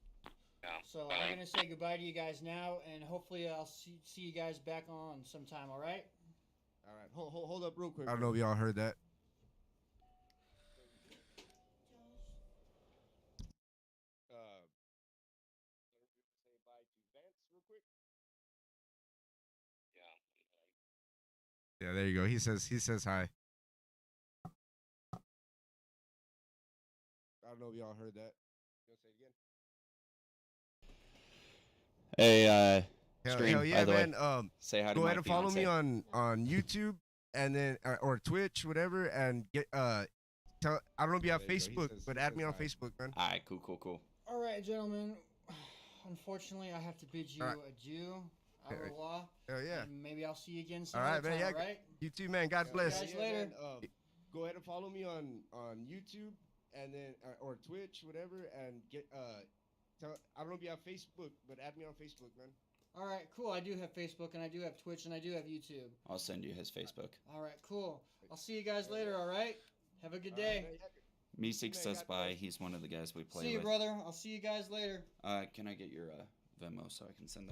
So I'm gonna say goodbye to you guys now, and hopefully I'll see you guys back on sometime. All right. All right, hold up real quick. I don't know if y'all heard that. Say bye to Vance real quick. Yeah, there you go. He says hi. I don't know if y'all heard that. You want to say it again? Hey, Hell Stream, yeah, by the man. way. Say hi to go my ahead and follow me fiance. on YouTube and then or Twitch, whatever, and get tell. I don't know if you have There you go. He Facebook, says- but he add me says on hi. Facebook, man. All right, cool. All right, gentlemen. Unfortunately, I have to bid you All right. adieu. Au Okay. revoir. Hell yeah. And maybe I'll see you again All some right, other man. time, Yeah. all right? You too, man. God Yeah, bless. guys later. Man, go ahead and follow me on YouTube and then or Twitch, whatever, and get tell. I don't know if you have Facebook, but add me on Facebook, man. All right, cool. I do have Facebook, and I do have Twitch, and I do have YouTube. I'll send you his Facebook. All right, cool. I'll see you guys later, all right? Have a good All right, day. man, yeah. Meeseeks Man, says God bye. bless. He's one of the guys we play See you, with. brother. I'll see you guys later. Can I get your Venmo so I can send that?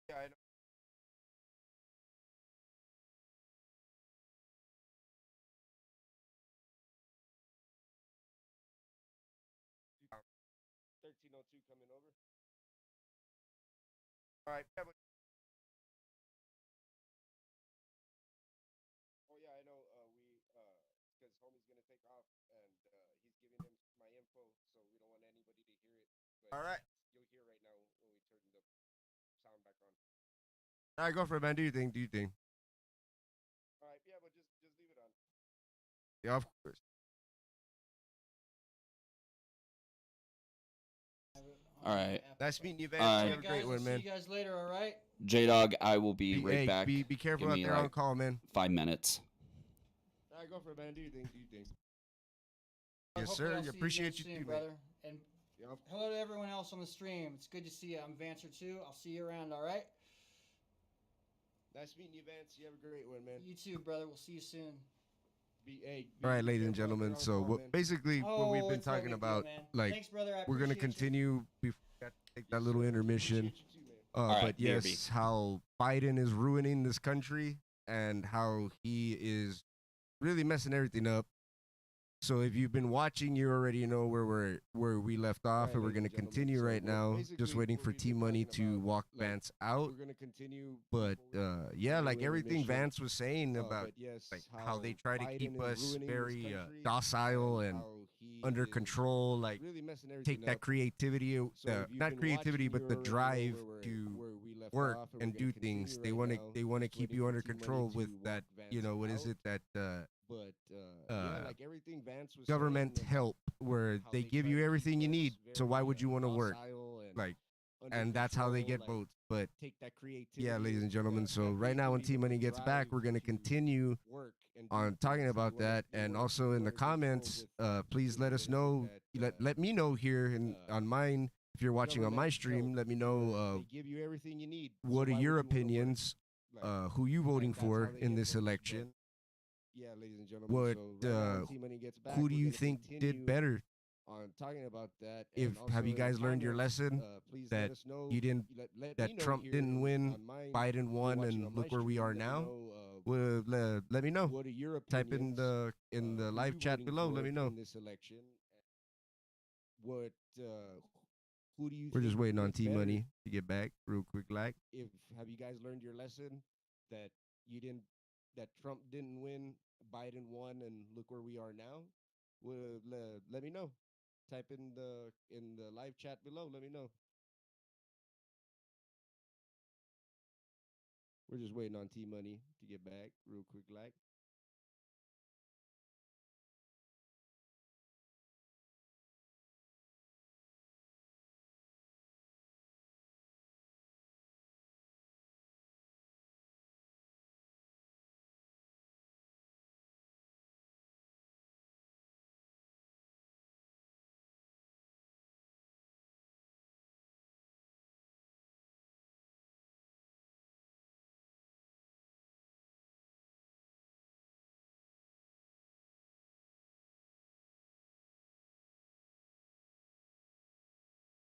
Yeah, I know. coming over. All right. Yeah, but Oh yeah, I know. Because homie's gonna take off, and he's giving him my info, so we don't want anybody to hear it. But all right. you'll hear right now when we turn the sound back on. All right, go for it, man. Do you think? All right, yeah, but just leave it on. Yeah, of course. All right. Nice meeting you, Vance. All You right. have a great one, See man. you guys later, all right? J-Dog, I will be right Hey, back. Be careful Give out me, there on like, call, man. 5 minutes. All right, go for it, man. Do you think? Yes, Hopefully sir. I'll see you Appreciate again you soon, too, man. brother. And Yep. hello to everyone else on the stream. It's good to see you. I'm Vancer too. I'll see you around, all right? Nice meeting you, Vance. You have a great one, man. You too, brother. We'll see you soon. All right, ladies and gentlemen. So basically, what we've been it's all talking good, about, man. like, Thanks, brother. I we're gonna appreciate you. continue before we have to take that little intermission. right, But BRB. yes, how Biden is ruining this country and how he is really messing everything up. So if you've been watching, you already know where we left off, Right, and we're ladies gonna and gentlemen, continue so right we're now, just basically waiting what for we've T been Money talking to about, walk like, Vance out. We're gonna continue. But yeah, like everything Vance Vance was saying about but yes, like how they try to Biden keep is us ruining this very country docile and how he under is control, like really messing take everything that up. creativity, So if you've not been creativity, watching, but you the already know drive where to we left work off, and we're do gonna things. continue They right want to now, they want to just keep waiting you for under T Money control to with walk that. Vance You know what is out. it that But yeah, like everything Vance was government saying, help where how they they give try you to everything keep you need. us So why very would you want to work? docile Like, under and that's how they control, get like votes. But take that creativity, yeah, ladies and gentlemen. that So right now, when creativity, T but Money the gets back, drive we're gonna to continue work and do on talking things. about that, and also in the comments, please let us know. Let me know here in on mine. If you're watching on my stream, let me know they give you everything you need. So what are why your would you wanna work? opinions, Like, who you voting and that's how for they in get this votes. But election. yeah, ladies and gentlemen. What So right now, when T Money gets back, who do we're you gonna think did continue better? on talking about that. If And also have you in the guys learned your comments, lesson please that let us know. you didn't Let that me know Trump here didn't win, on mine. Biden If you're won, watching and on my look where we stream, are let me now? know. Well, let me know. What are your Type opinions? in the Who live you chat voting below. Let for me know. in this election? What? Who do you We're just think waiting on did T better? Money to get back real quick. Like, If have you guys learned your lesson that you didn't that Trump didn't win, Biden won, and look where we are now? Well, let me know. Type in the live chat below. Let me know. We're just waiting on T Money to get back real quick. Like,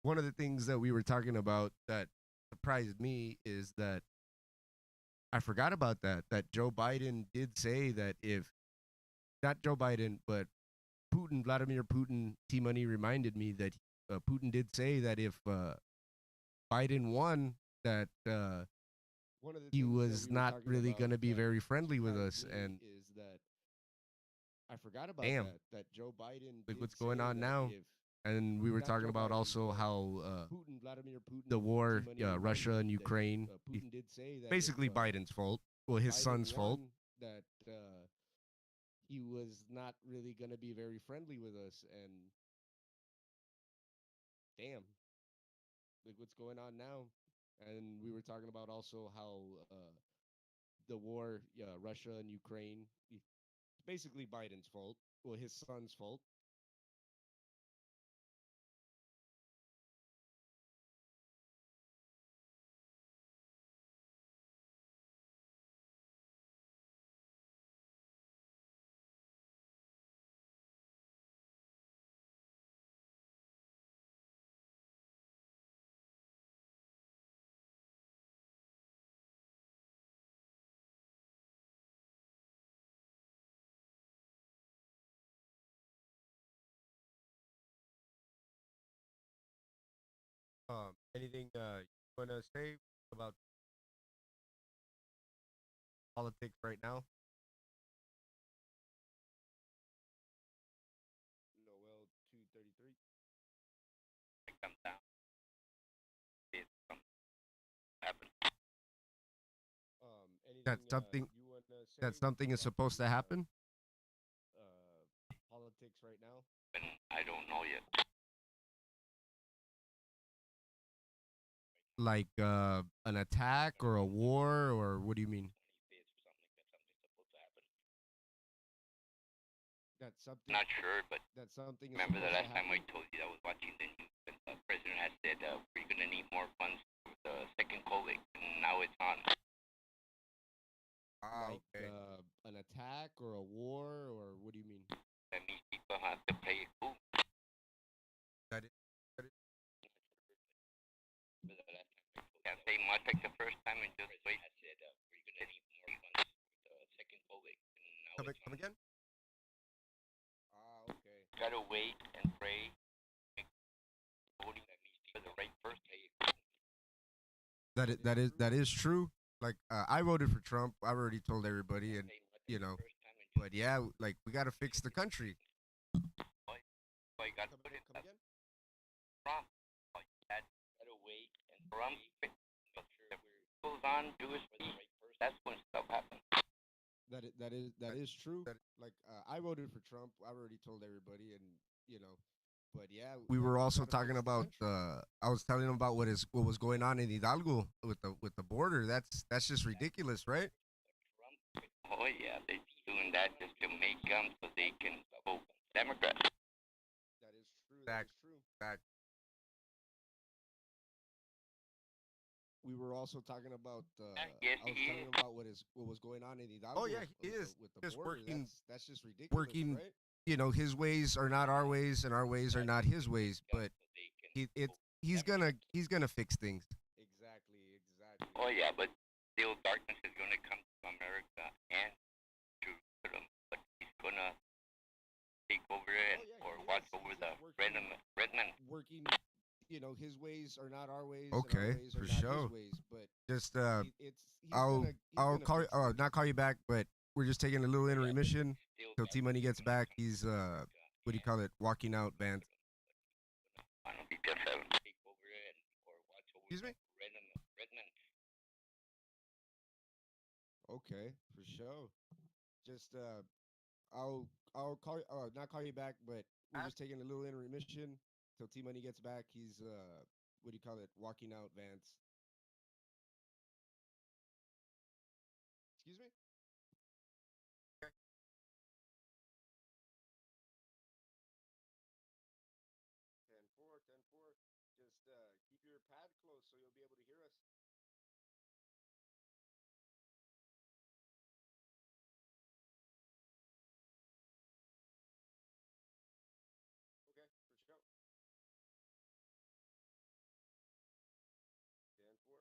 one of the things that we were talking about that surprised me is that I forgot about that Joe Biden did say that if not Joe Biden, but Putin, Vladimir Putin, T Money reminded me that Putin did say that if Biden won, that one of the he things that was we were not talking really about going to be that very friendly with us. surprised me And is that I forgot about damn, that Joe Biden like did what's say going on that now? if And we were not talking Joe about Biden, also but how Putin, Vladimir Putin, the war, T Money reminded Russia me and that Ukraine, Putin did say that basically if Biden's fault. Well, his Biden son's fault. won, that he was not really going to be very friendly with us. And damn, like what's going on now? And we were talking about also how the war, Russia and Ukraine, it's basically Biden's fault. Well, his son's fault. Anything you want to say about politics right now? Noel 233. That Anything something you want to say that something is about supposed to happen, politics right now? I don't know yet. like an attack or a war, or what do you mean? That's something. Not sure, but That's something. Is remember the supposed to last time I happen? told you I was watching the news and the president had said we're going to need more funds for the second COVID, and now it's on. Like an attack or a war, or what do you mean? That means people have to play it cool. That is, Remember the last time I told you. Can't say much like the first time and just wait. I said we're going to need more funds for the second COVID, and now come, it's come on. again? Okay. Gotta wait and pray. Voting that means for the right person. Play it cool. That is true. Like I voted for Trump. I already told everybody, and you know, but yeah, like we got to fix the country. I got to put it Come again? Trump. Gotta wait and Trump goes on, do his thing. That's when stuff happens. That is true. Like I voted for Trump. I already told everybody, and you know. But yeah, We were also gotta fix talking the about. country. I was telling him about what was going on in Hidalgo with the border. That's just ridiculous, right? Oh yeah, they're doing that just to make them so they can vote Democrats. That is true. That is true. That We were also talking about. Yes, I was he telling is. him about what was going on in Hidalgo. Oh yeah, he with is with the just border. working That's just ridiculous, working. right? You know, his ways are not our ways, and our ways are not his ways. But he's gonna fix things. Exactly, exactly. Oh yeah, but still darkness is gonna come to America and Jerusalem, but he's gonna take over it or watch over the Redman. Working, his ways are not our ways. Okay, and our ways are for not sure. His ways, but Just he's I'll gonna call you. fix things. Not call you back, but we're just taking a little intermission till T Money gets back. He's what do you call it? Walking out, Vance. I don't think that's having take over it or watch over Excuse me? Redman. Okay, for sure. Just I'll call not call you back, but we're just taking a little intermission till T Money gets back. He's what do you call it? Walking out, Vance. Excuse me? 10-4, 10-4. Just keep your pad close so you'll be able to hear us. Okay, for sure. 10-4.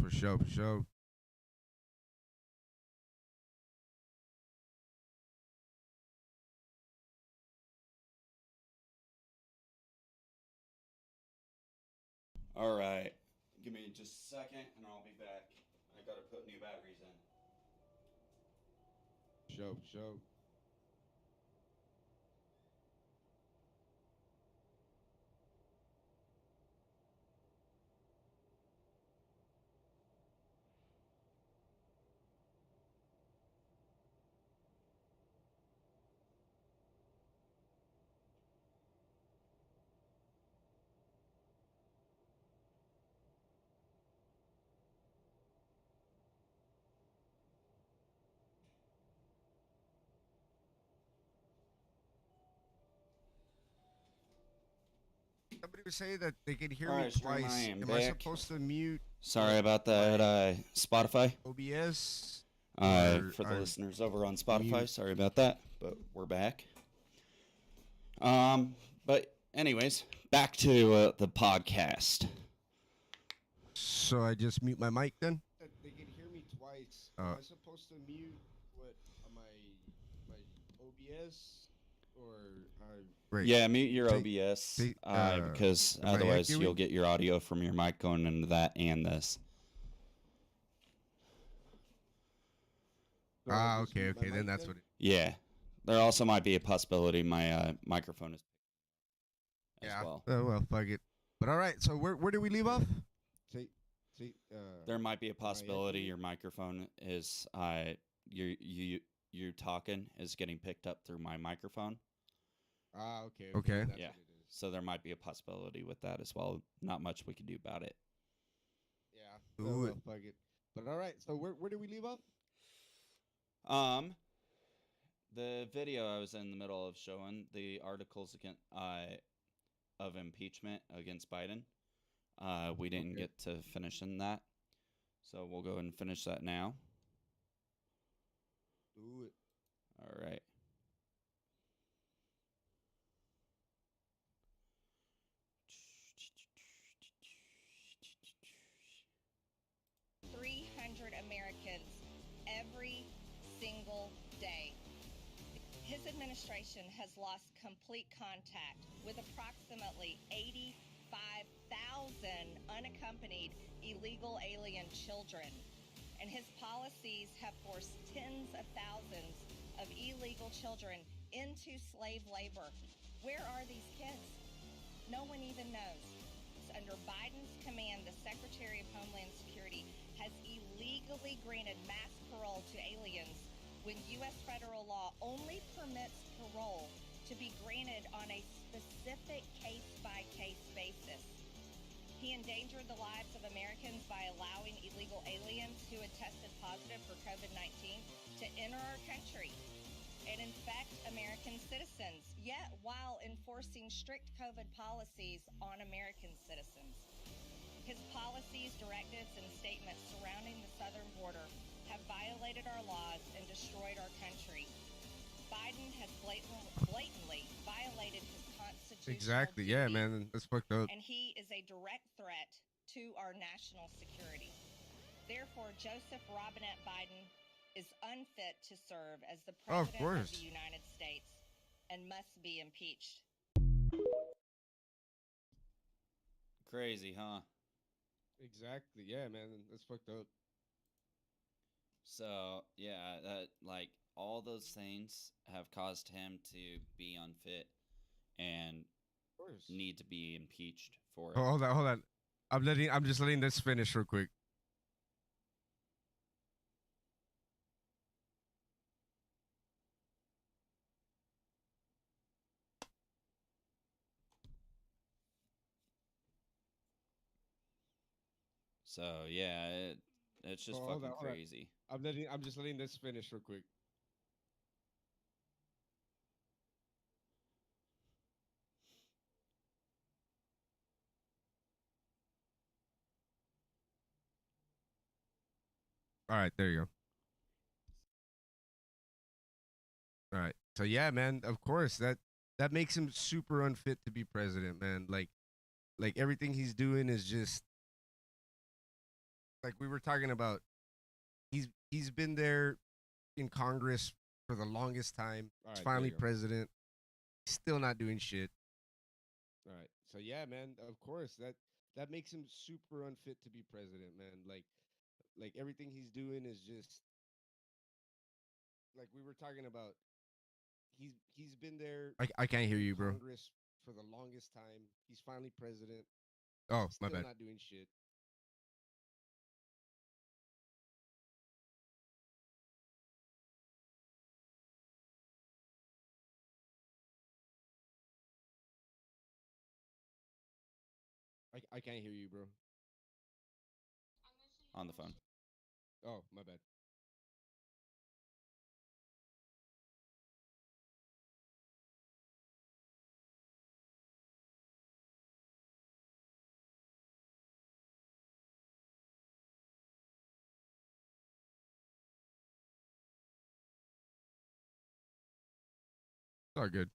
For sure, for sure. All right. Give me just a second and I'll be back. I gotta put new batteries in. Show. Somebody was saying that they can hear All me right, stream, I twice. am Am I back. supposed to mute Sorry about that, Spotify. OBS? For the listeners over on Spotify, sorry about that, but we're back. But anyways, back to the podcast. So I just mute my mic then? They can hear me twice. Uh, Am I supposed to mute my OBS or Right. Yeah, mute your Say- OBS say, because am I otherwise echoing? you'll get your audio from your mic going into that and this. So I just Okay, mute my okay. Then mic that's what it Yeah, there also might be a possibility my microphone is as Yeah. well. Oh, well, fuck it. But all right. So where did we leave off? See, There might be a possibility echoing? your microphone is you talking is getting picked up through my microphone. Okay. Okay. That's Yeah. what it is. So there might be a possibility with that as well. Not much we can do about it. Yeah. Ooh. Well, fuck it. But all right. So where did we leave off? The video I was in the middle of showing the articles against of impeachment against Biden. We didn't Okay. get to finish in that, so we'll go ahead and finish that now. Do it. All right. every single day. His administration has lost complete contact with approximately 85,000 unaccompanied illegal alien children, and his policies have forced tens of thousands of illegal children into slave labor. Where are these kids? No one even knows. Under Biden's command, the Secretary of Homeland Security has illegally granted mass parole to aliens when U.S. federal law only permits parole to be granted on a specific case-by-case basis. He endangered the lives of Americans by allowing illegal aliens who had tested positive for COVID-19 to enter our country and infect American citizens, yet while enforcing strict COVID policies on American citizens. His policies, directives, and statements surrounding the southern border have violated our laws and destroyed our country. Biden has blatantly violated his constitutional Exactly. Yeah, duty, man. That's fucked up. and he is a direct threat to our national security. Therefore, Joseph Robinette Biden is unfit to serve as the Oh, of President of course. the United States and must be impeached. Crazy, huh? Exactly. Yeah, man. That's fucked up. So yeah, that like all those things have caused him to be unfit and Of course. need to be impeached for Oh, it. hold on, hold on. I'm just letting this finish real quick. So yeah, it's just Oh, hold fucking on, hold on. crazy. I'm just letting this finish real quick. All right, there you go. All right. So yeah, man, of course that makes him super unfit to be president, man. Like everything he's doing is just like we were talking about. He's been there in Congress for the longest time. All He's right, there finally you go. president. Still not doing shit. All right. So yeah, man, of course that makes him super unfit to be president, man. Like everything he's doing is just like we were talking about. He's been there I can't hear in you, bro. Congress for the longest time. He's finally president. Oh, my Still bad. not doing shit. I can't hear you, bro. On the phone. Oh, my bad. It's all good.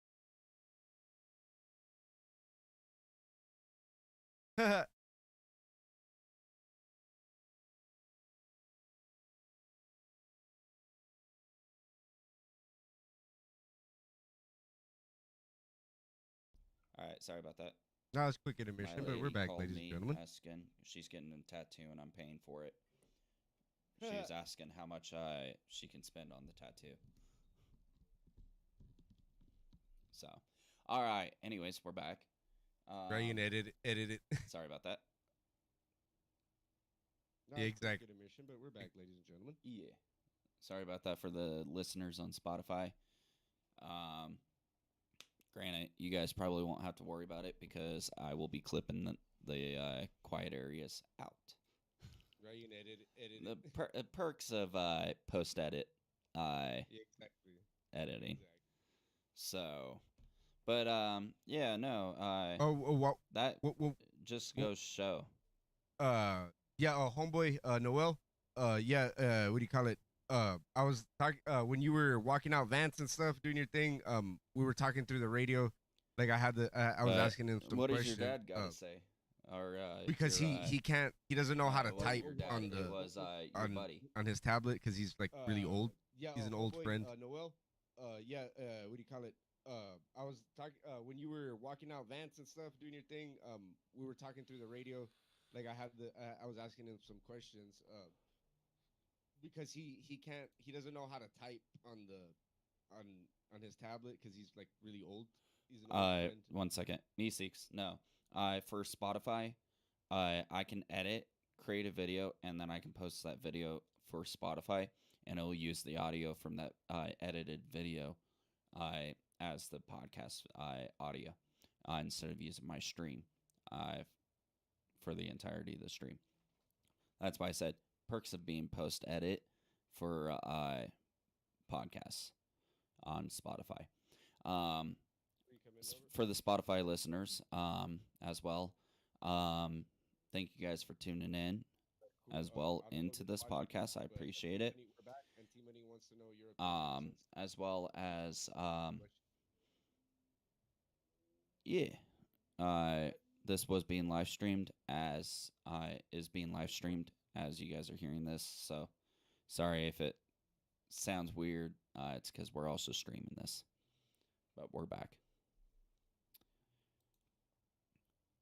All right, sorry about that. That was quick My intermission, but we're lady back, called ladies and me gentlemen. asking she's getting a tattoo and I'm paying for it. She was asking how much she can spend on the tattoo. So, all right. Anyways, we're back. Right, you can edit it. Sorry about that. No, Yeah, it's a quick exactly. intermission, but we're back, ladies and gentlemen. Yeah. Sorry about that for the listeners on Spotify. Granted, you guys probably won't have to worry about it because I will be clipping the quiet areas out. Right, you can edit The perks of post edit yeah, exactly. editing. Exactly. So, but yeah, no, What? that What? just goes show. Yeah. Homeboy. Noel. Yeah. What do you call it? I was talking when you were walking out Vance and stuff, doing your thing. We were talking through the radio. Like I had the. I was But asking him some what does questions. your dad got to say or because he doesn't know how to well, type your dad, on it the was your on buddy. on his tablet because he's like really old. Yeah, He's an my old boy, friend. Noel. Yeah. What do you call it? I was talking when you were walking out Vance and stuff, doing your thing. We were talking through the radio. Like I was asking him some questions. Because he doesn't know how to type on on his tablet because he's like really old. He's an old friend. 1 second. Meeseeks. No. For Spotify, I can edit, create a video, and then I can post that video for Spotify, and it'll use the audio from that edited video as the podcast audio instead of using my stream for the entirety of the stream. That's why I said perks of being post edit for podcasts on Spotify. For the Spotify listeners as well, thank you guys for tuning in as well into this podcast. I appreciate it. As well as this was being live streamed as is being live streamed as you guys are hearing this. So sorry if it sounds weird. It's because we're also streaming this, but we're back.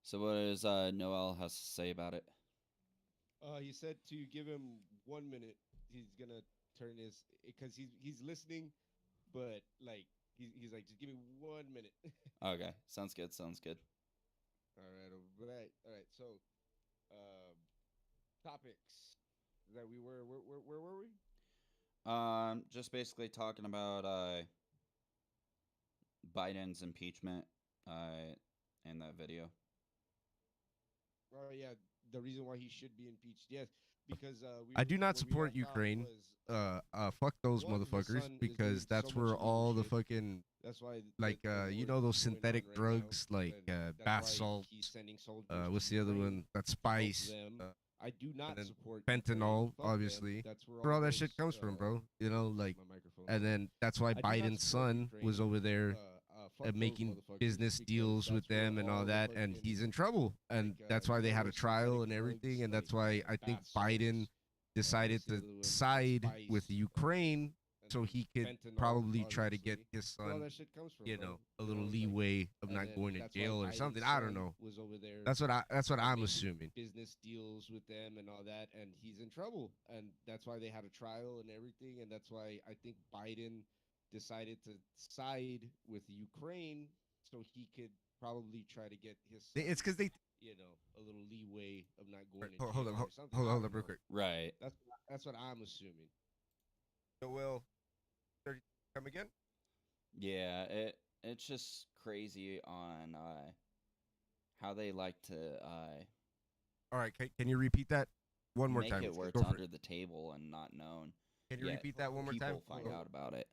So what does Noel has to say about it? He said to give him 1 minute. He's gonna turn his because he's listening, but like he's like, just give me 1 minute. Okay, sounds good. Sounds good. All right. So, topics that we were where were we? Just basically talking about Biden's impeachment in that video. Oh yeah, the reason why he should be impeached. Yes, because I do not support Ukraine. Fuck those motherfuckers because that's where all the fucking that's why like you know those synthetic drugs like bath salts. What's the other one? That's spice. I do not support fentanyl, obviously. That's where all that shit comes from, bro. You know, like, and then that's why Biden's son was over there making business deals with them and all that, and he's in trouble, and that's why they had a trial and everything, and that's why I think Biden decided to side with Ukraine so he could probably try to get his son, you know, a little leeway of not going to jail or something. I don't know. That's what I'm assuming. Business deals with them and all that, and he's in trouble, and that's why they had a trial and everything, and that's why I think Biden decided to side with Ukraine so he could probably try to get his son, It's because they, you know, a little leeway of not going to jail hold or something. on, real quick. Right. That's what I'm assuming. Noel, 30, come again? Yeah, it's just crazy on how they like to all right, can you repeat that one more make time? it where Go it's for under the table and not known. Can you yet repeat that one more time? People find out about it.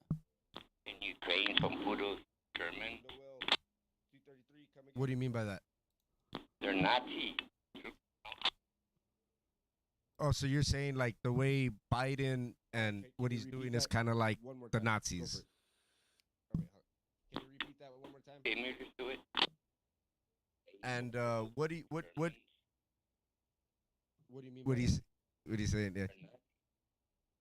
In Ukraine, from Pudo, German, Noel, 233, come again. What do you mean by that? they're Nazi. Oh, so you're saying like the way Biden and Okay, what can you he's repeat doing is that kind of like one more the time? Go for Nazis. it. Oh, wait, can you repeat that one more time? Can you just do it? And what do you what What do you mean? what by do you that? what do you saying?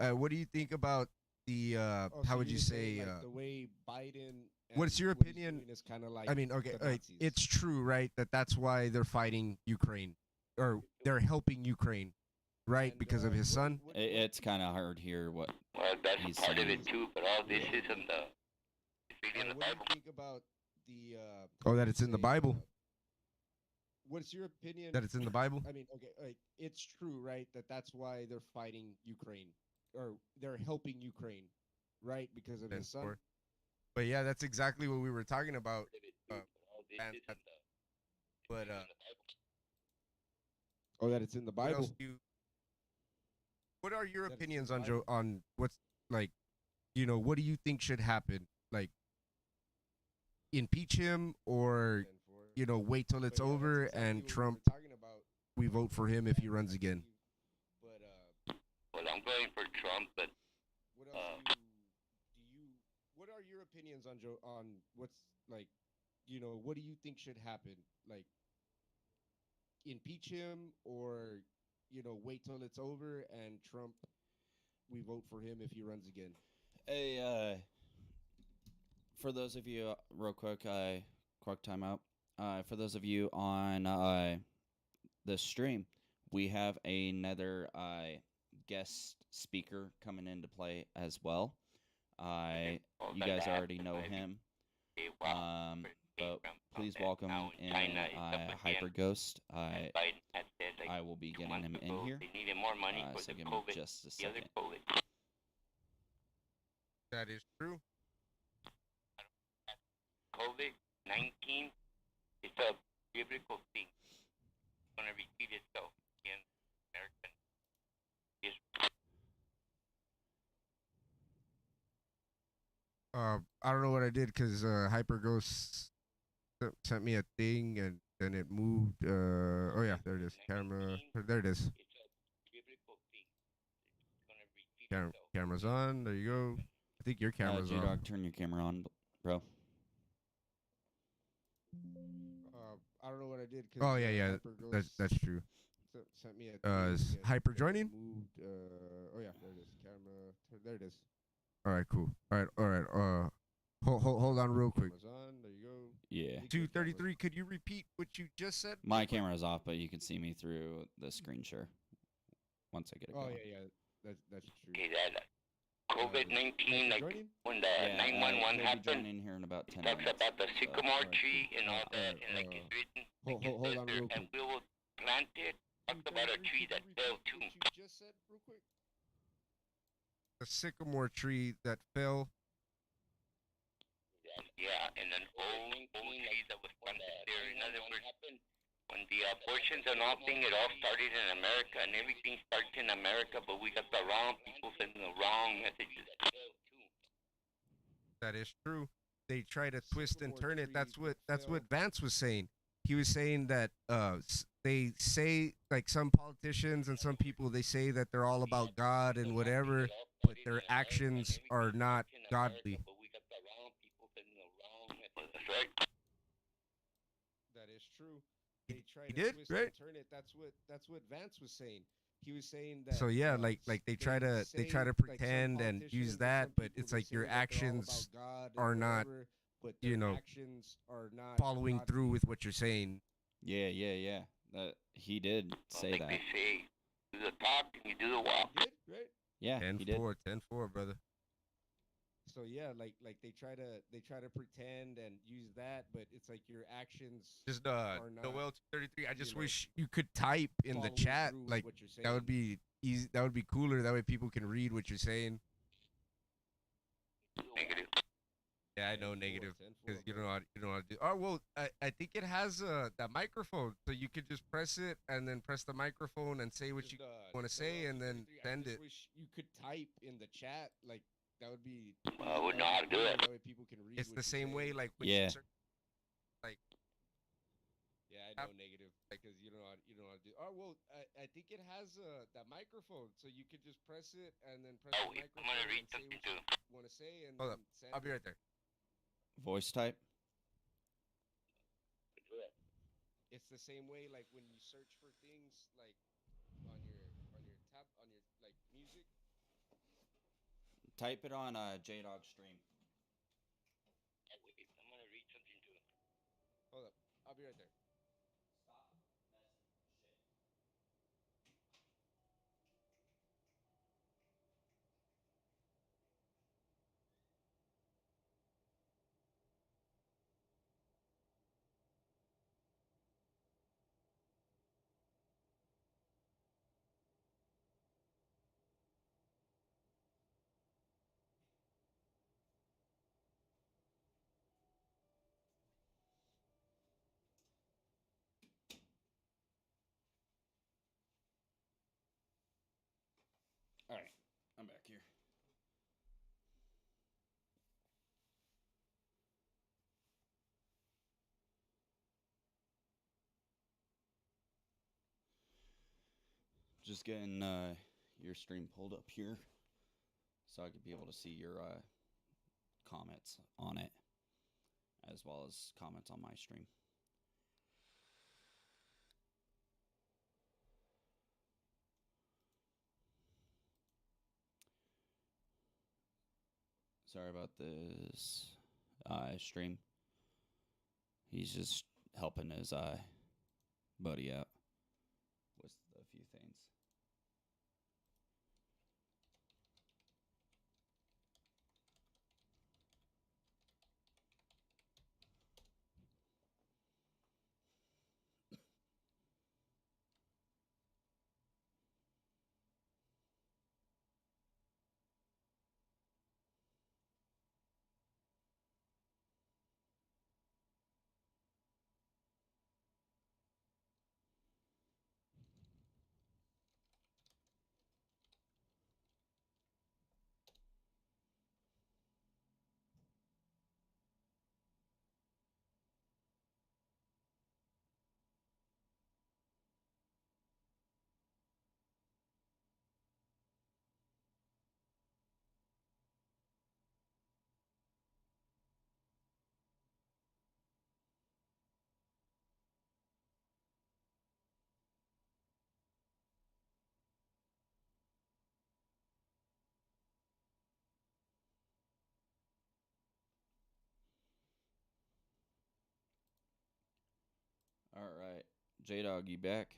Yeah. What do you think about the Oh, how so would you're you saying, say like, the way Biden? what's and your what he's opinion? doing is kind of like I mean, okay, the Nazis. it's true, right? That's why they're fighting Ukraine, or they're helping Ukraine, right? And, Because of his son. It's kind of hard here. What Well, that's he's part of saying. it too, but all this is in the, it's really in the What do you Bible. think about the? Oh, that it's in the Bible. What's your opinion? That it's in the Bible. I mean, okay, it's true, right? That's why they're fighting Ukraine, or they're helping Ukraine, right? Because of his son. But yeah, that's exactly what we were talking about. All this and is that- in the, But in the Bible. Oh, that it's in the what else Bible. do you? What are your That it's in opinions the on Bible. on what's like, you know, what do you think should happen? Like, impeach him, or And for- you know, wait till it's But yeah, that's over exactly and what we were Trump, talking about. we vote for him if he runs again. But Well, I'm going for Trump, but what else do you? What are your opinions on what's like? You know, what do you think should happen? Like, impeach him, or wait till it's over and Trump, we vote for him if he runs again. Hey, for those of you, real quick, quick timeout. For those of you on the stream, we have another guest speaker coming into play as well. You guys already know him. But please welcome in Hyper Ghost. I will be getting him in here. So give me just a second. That is true. COVID-19 is a biblical thing. It's going to repeat itself in American history. I don't know what I did because Hyper Ghost sent me a thing and then it moved. Oh yeah, there it is. Camera. There it is. Camera's on. There you go. I think your camera's on. J-Dog, turn your camera on, bro. I don't know what I did. Oh yeah. That's true. Sent me a is Hyper joining? Moved. Oh yeah, there it is. Camera. There it is. All right, cool. All right. Hold on real quick. Camera's on. There you go. Yeah. 233. Could you repeat what you just said? My camera's off, but you can see me through the screen share once I get it going. Oh yeah. That's true. Okay, that COVID-19, like when the 911 happened, in here in about 10 talks minutes. about the sycamore tree and all that, and like it's written, hold on real and quick. we will plant it. Talks about a tree that fell too. What you just said, real quick. The sycamore tree that fell. Yeah, and an old tree that was planted there. In other words, when the abortions and all thing, it all started in America, and everything starts in America, but we got the wrong people sending the wrong messages. That is true. They try to twist and turn it. That's what Vance was saying. He was saying that they say, like, some politicians and some people, they say that they're all about God and whatever, but their actions are not godly. That is true. They try He to did, twist right? and turn it. That's what Vance was saying. He was saying that. So yeah, like they try to pretend and use that, but it's like your actions are not, actions are not following through with what you're saying. Yeah. He did say that. They say, do the talk and you do the walk. He did, right? Yeah, he did. 10-4, brother. So yeah, like they try to pretend and use that, but it's like your actions Just are not. Noel 233. I just wish you could type in the following chat, through with like what you're that would saying. be easy. That would be cooler. That way people can read what you're saying. Negative. Yeah, I know negative because you don't know how to do. Oh well, I think it has that microphone, so you could just press it and then press the microphone and say what you want to say and then send I it. just wish you could type in the chat, like that would be. I would know how to do it. That way people can read. It's what the you're same way, saying. like when Yeah. you search, like Yeah, I know negative because you don't know how to do. Oh well, I think it has that microphone, so you could just press it and then press Oh, the wait, I'm microphone gonna read and say something what too. you want to say and hold up, then send I'll be it. right there. Voice type. It's the same way like when you search for things like on your like music. Type it on J-Dog stream. Oh, wait, I'm gonna read something too. Hold up, I'll be right there. All right, I'm back here. Just getting your stream pulled up here so I could be able to see your comments on it as well as comments on my stream. Sorry about this stream. He's just helping his buddy out with a few things. All right. J-Dog, you back?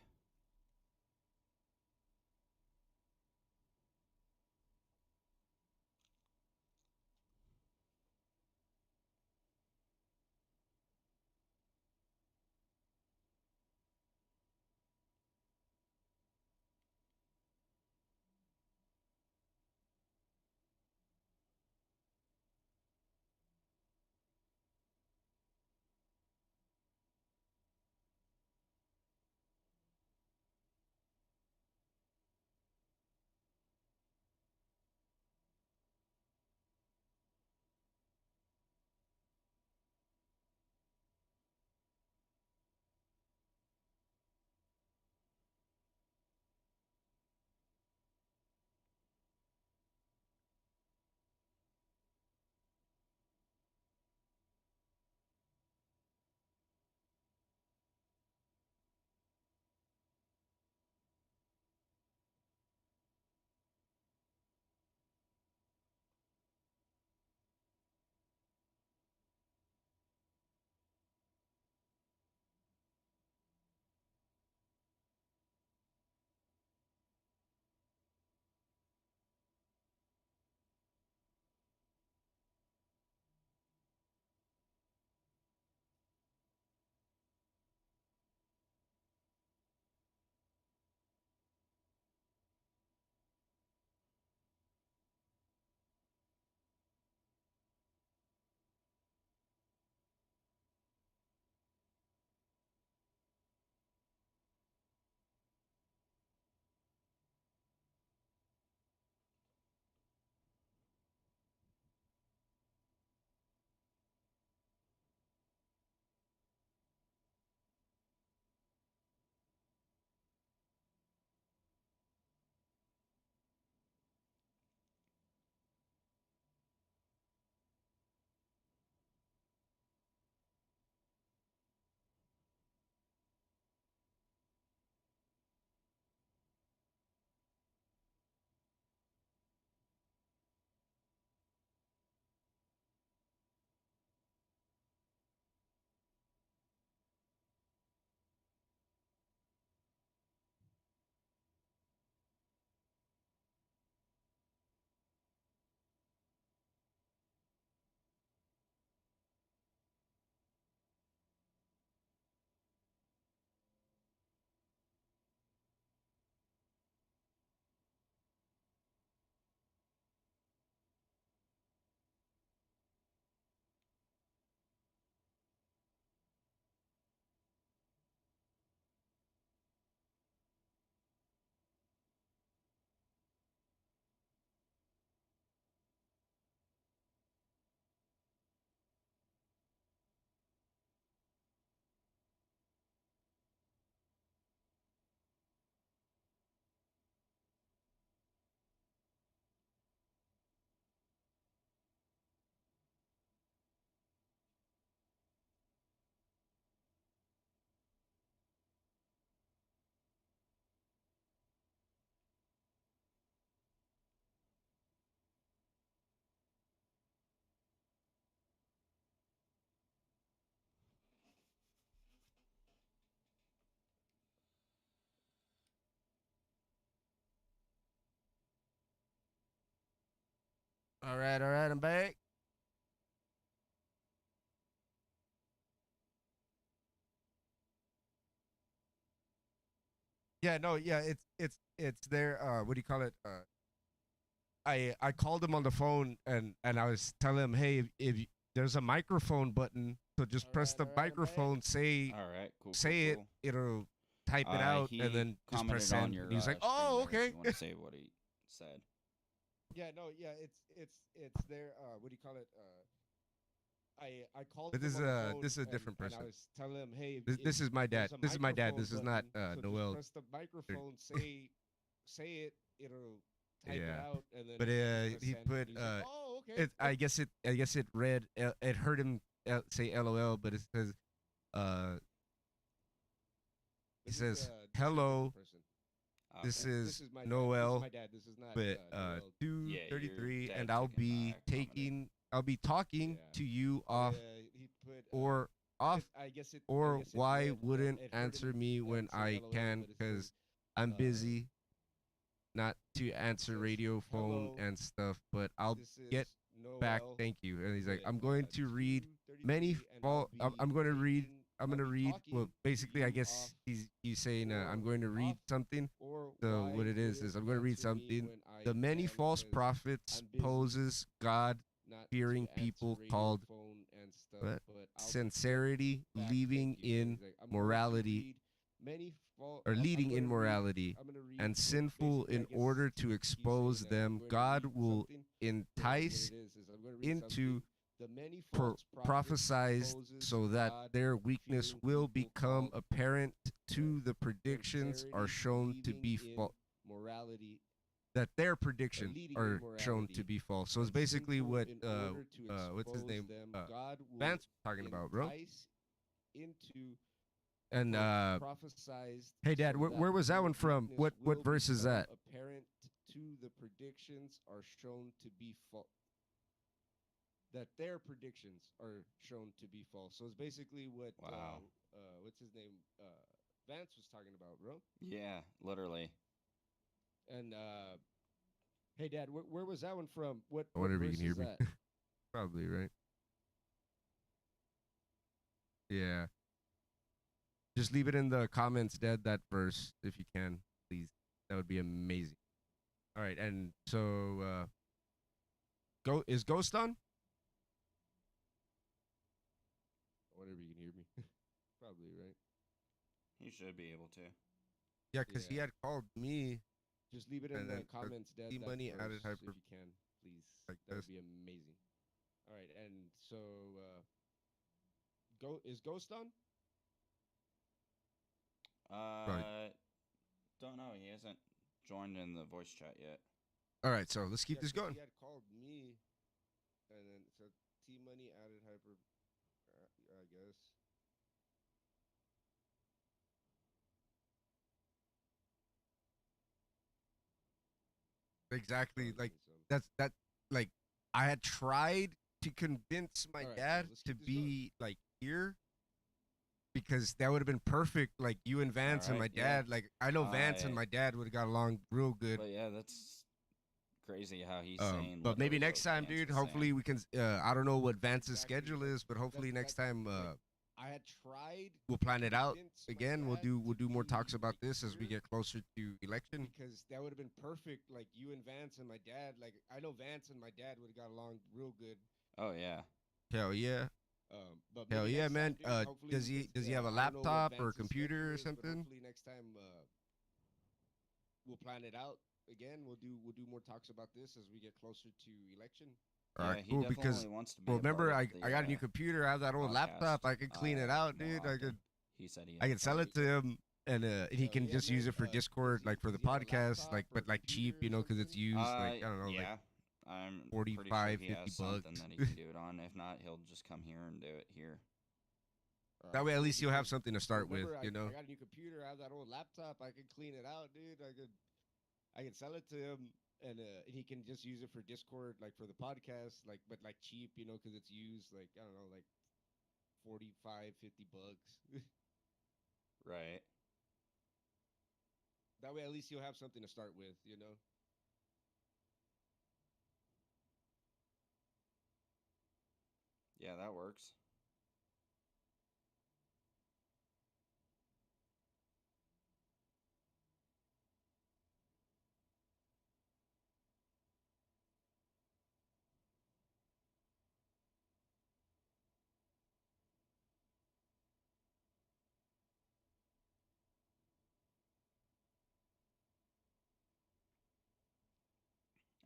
All right, I'm back. Yeah, no, yeah, it's there. What do you call it? I called him on the phone and I was telling him, hey, if there's a microphone button, so just press the microphone, say All right, cool. say it, it'll type it out, He and then just press commented on send. your. And he was like, stream oh, there, okay. If you want to say what he said? Yeah, no, yeah, it's there. What do you call it? I called. But him on the phone this is a and- different and person. I was telling him, hey, This is my dad. there's a This is my dad. microphone This is not button, so Noel. Just press the microphone, say it, it'll type it Yeah. out, and then But press he send. put He's like, oh, okay. I guess it read it heard him say LOL, but it says he says hello. This is my dad. Noel, This is my dad. This is not but Noel. 233, dad and I'll took him be back, taking I'll be talking to you off he put, or off I guess it, or I guess it why read, wouldn't it heard answer him, me when say I LOL, can but it because says, I'm busy, not to answer says, radio phone "Hello, and stuff, but I'll this is get back. Noel Thank you. And he's like, with, I'm going to read 233, many and I'll fall. I'm be going to read. taking- I'm I'll going to be read. talking Well, to basically, I you guess off he's saying I'm or going to read off something. or So why what it is wouldn't I'm going to read answer me something. when I The many can, false 'cause prophets I'm busy, poses God not to fearing answer people radio called phone and stuff, what? but I'll be Sincerity, back, leaving thank you. in He's like, I'm going to morality read many or I'm leading gonna in read- morality I'm gonna read and what sinful basically, I in guess order to he's expose saying that I'm them. going to God read will something, but what entice it is I'm gonna read into something. The many pro- false prophets prophesied poses so that God their weakness fearing will people become called apparent to the predictions are sincerity, shown to believing be in false. morality That their predictions leading in are shown to morality be false. So it's and basically sinful what in order to what's his expose name them. God will Vance was talking about, bro. entice into And prophesized. hey, Dad, so where was that their one from? weakness What will verse is become that? Apparent to the predictions are shown to be false. That their predictions are shown to be false. So it's basically what Wow. What's his name Vance was talking about, bro. Yeah, literally. And hey, Dad, where was that one from? What Whatever you verse can hear is me. that? Probably right. Yeah. Just leave it in the comments, Dad, that verse, if you can, please. That would be amazing. All right, and so is Ghost on? Whatever you can hear me. Probably right. He should be able to. Yeah, because he Yeah. had called me. Just leave it in And the then comments, Dad. that money added verse, hyper if you can, please. like That this. would be amazing. All right, and so is Ghost on? Don't know. He hasn't joined in the voice chat yet. All right, so let's keep Yeah, this 'cause going. He had called me, and then it said T Money added hyper. I guess. Exactly. Probably Like some. that like I had tried to convince my All right, so dad let's to keep this going. be like here because that would have been perfect. Like you and Vance and my Alright, yeah. dad. Like I know Vance and I- my dad would have got along real good. But yeah, that's crazy how he's saying. But maybe literally next what time, Vance dude. was Hopefully saying. we can. I don't know what Vance's Exactly, schedule like, is, but hopefully next time like, I had tried. we'll plan it out convince my again. We'll dad do to more be, talks about like, this as we here get closer to election. because that would have been perfect. Like you and Vance and my dad. Like I know Vance and my dad would have got along real good. Oh yeah. Hell yeah. But Hell maybe yeah, next man. time, dude, hopefully Does we he can- does he have a I don't know what laptop or a Vance's computer or schedule is, but something? Hopefully next time we'll plan it out again. We'll do more talks about this as we get closer to election. All Yeah, right, he cool. definitely Because wants to be well, a part remember of I the, got a new computer. I have that old podcast, laptop. I could clean it out, more dude. I often. could He said he I can sell it to him, and he can yeah, just use man, it for does Discord, he- like for the does he have a podcast, laptop like or but like cheap, computer you or know, because it's something? used like I don't know, yeah. like I'm 45, pretty sure he 50 has something bucks. that he can do it on. If not, he'll just come here and do it here. that way at cool, least you'll have because something to start with, remember, you know. I got a new computer. I have that old laptop. I could clean it out, dude. I could sell it to him, and he can just use it for Discord, like for the podcast, like but like cheap, you know, because it's used like I don't know, like 45, 50 bucks. Right. That way, at least you'll have something to start with, you know. Yeah, that works.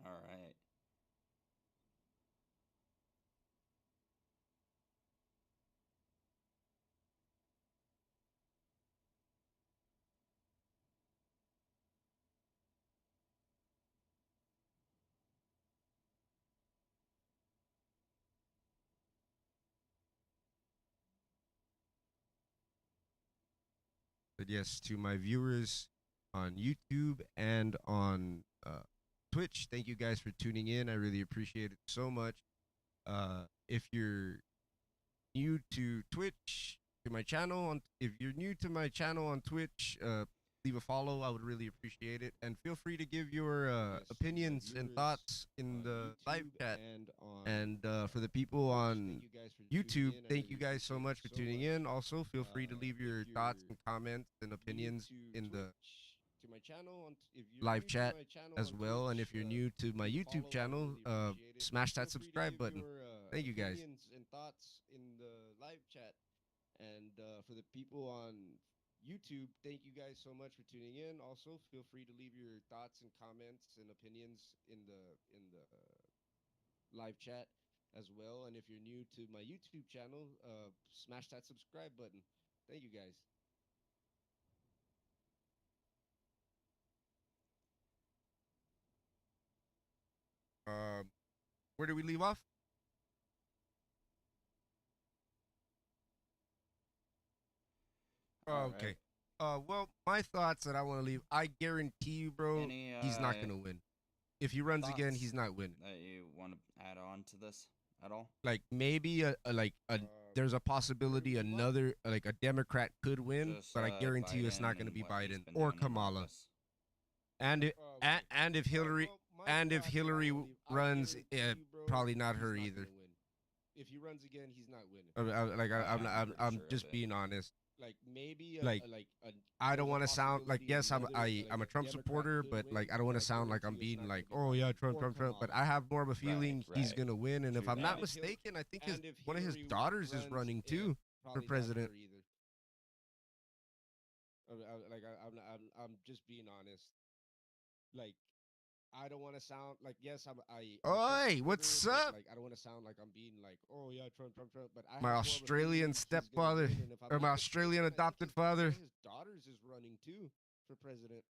All right. But yes, to my viewers on YouTube and on Twitch, thank you guys for tuning in. I really appreciate it so much. If you're new to Twitch, to my channel, if you're new to my channel on Twitch, leave a follow. I would really appreciate it. And feel free to give your opinions and thoughts in the live chat. And for the people on YouTube, thank you guys so much for tuning in. Also, feel free to leave your thoughts and comments and opinions in the live chat as well. And if you're new to my YouTube channel, smash that subscribe button. Thank you guys. And thoughts in the live chat. And for the people on YouTube, thank you guys so much for tuning in. Also, feel free to leave your thoughts and comments and opinions in the live chat as well. And if you're new to my YouTube channel, smash that subscribe button. Thank you guys. Where do we leave off? Okay. Well, my thoughts that I want to leave. I guarantee you, bro, he's not gonna win. If he runs again, he's not winning. That you want to add on to this at all? Like maybe there's a possibility another like a Democrat could win, but I guarantee you it's not going to be Biden or Kamala. And if Hillary runs, probably not her either. If he runs again, he's not winning. I'm just being honest. Like maybe I don't want to sound like, yes, I'm a Trump supporter, but like I don't want to sound like I'm being like, oh yeah, Trump. But I have more of a feeling he's gonna win, and if I'm not mistaken, I think one of his daughters is running too for president. I'm just being honest. Like, I don't want to sound like, yes, Oi, what's up? Like, I don't want to sound like I'm being like, oh yeah, Trump. But My Australian stepfather or my Australian adopted father. His daughters is running too for president.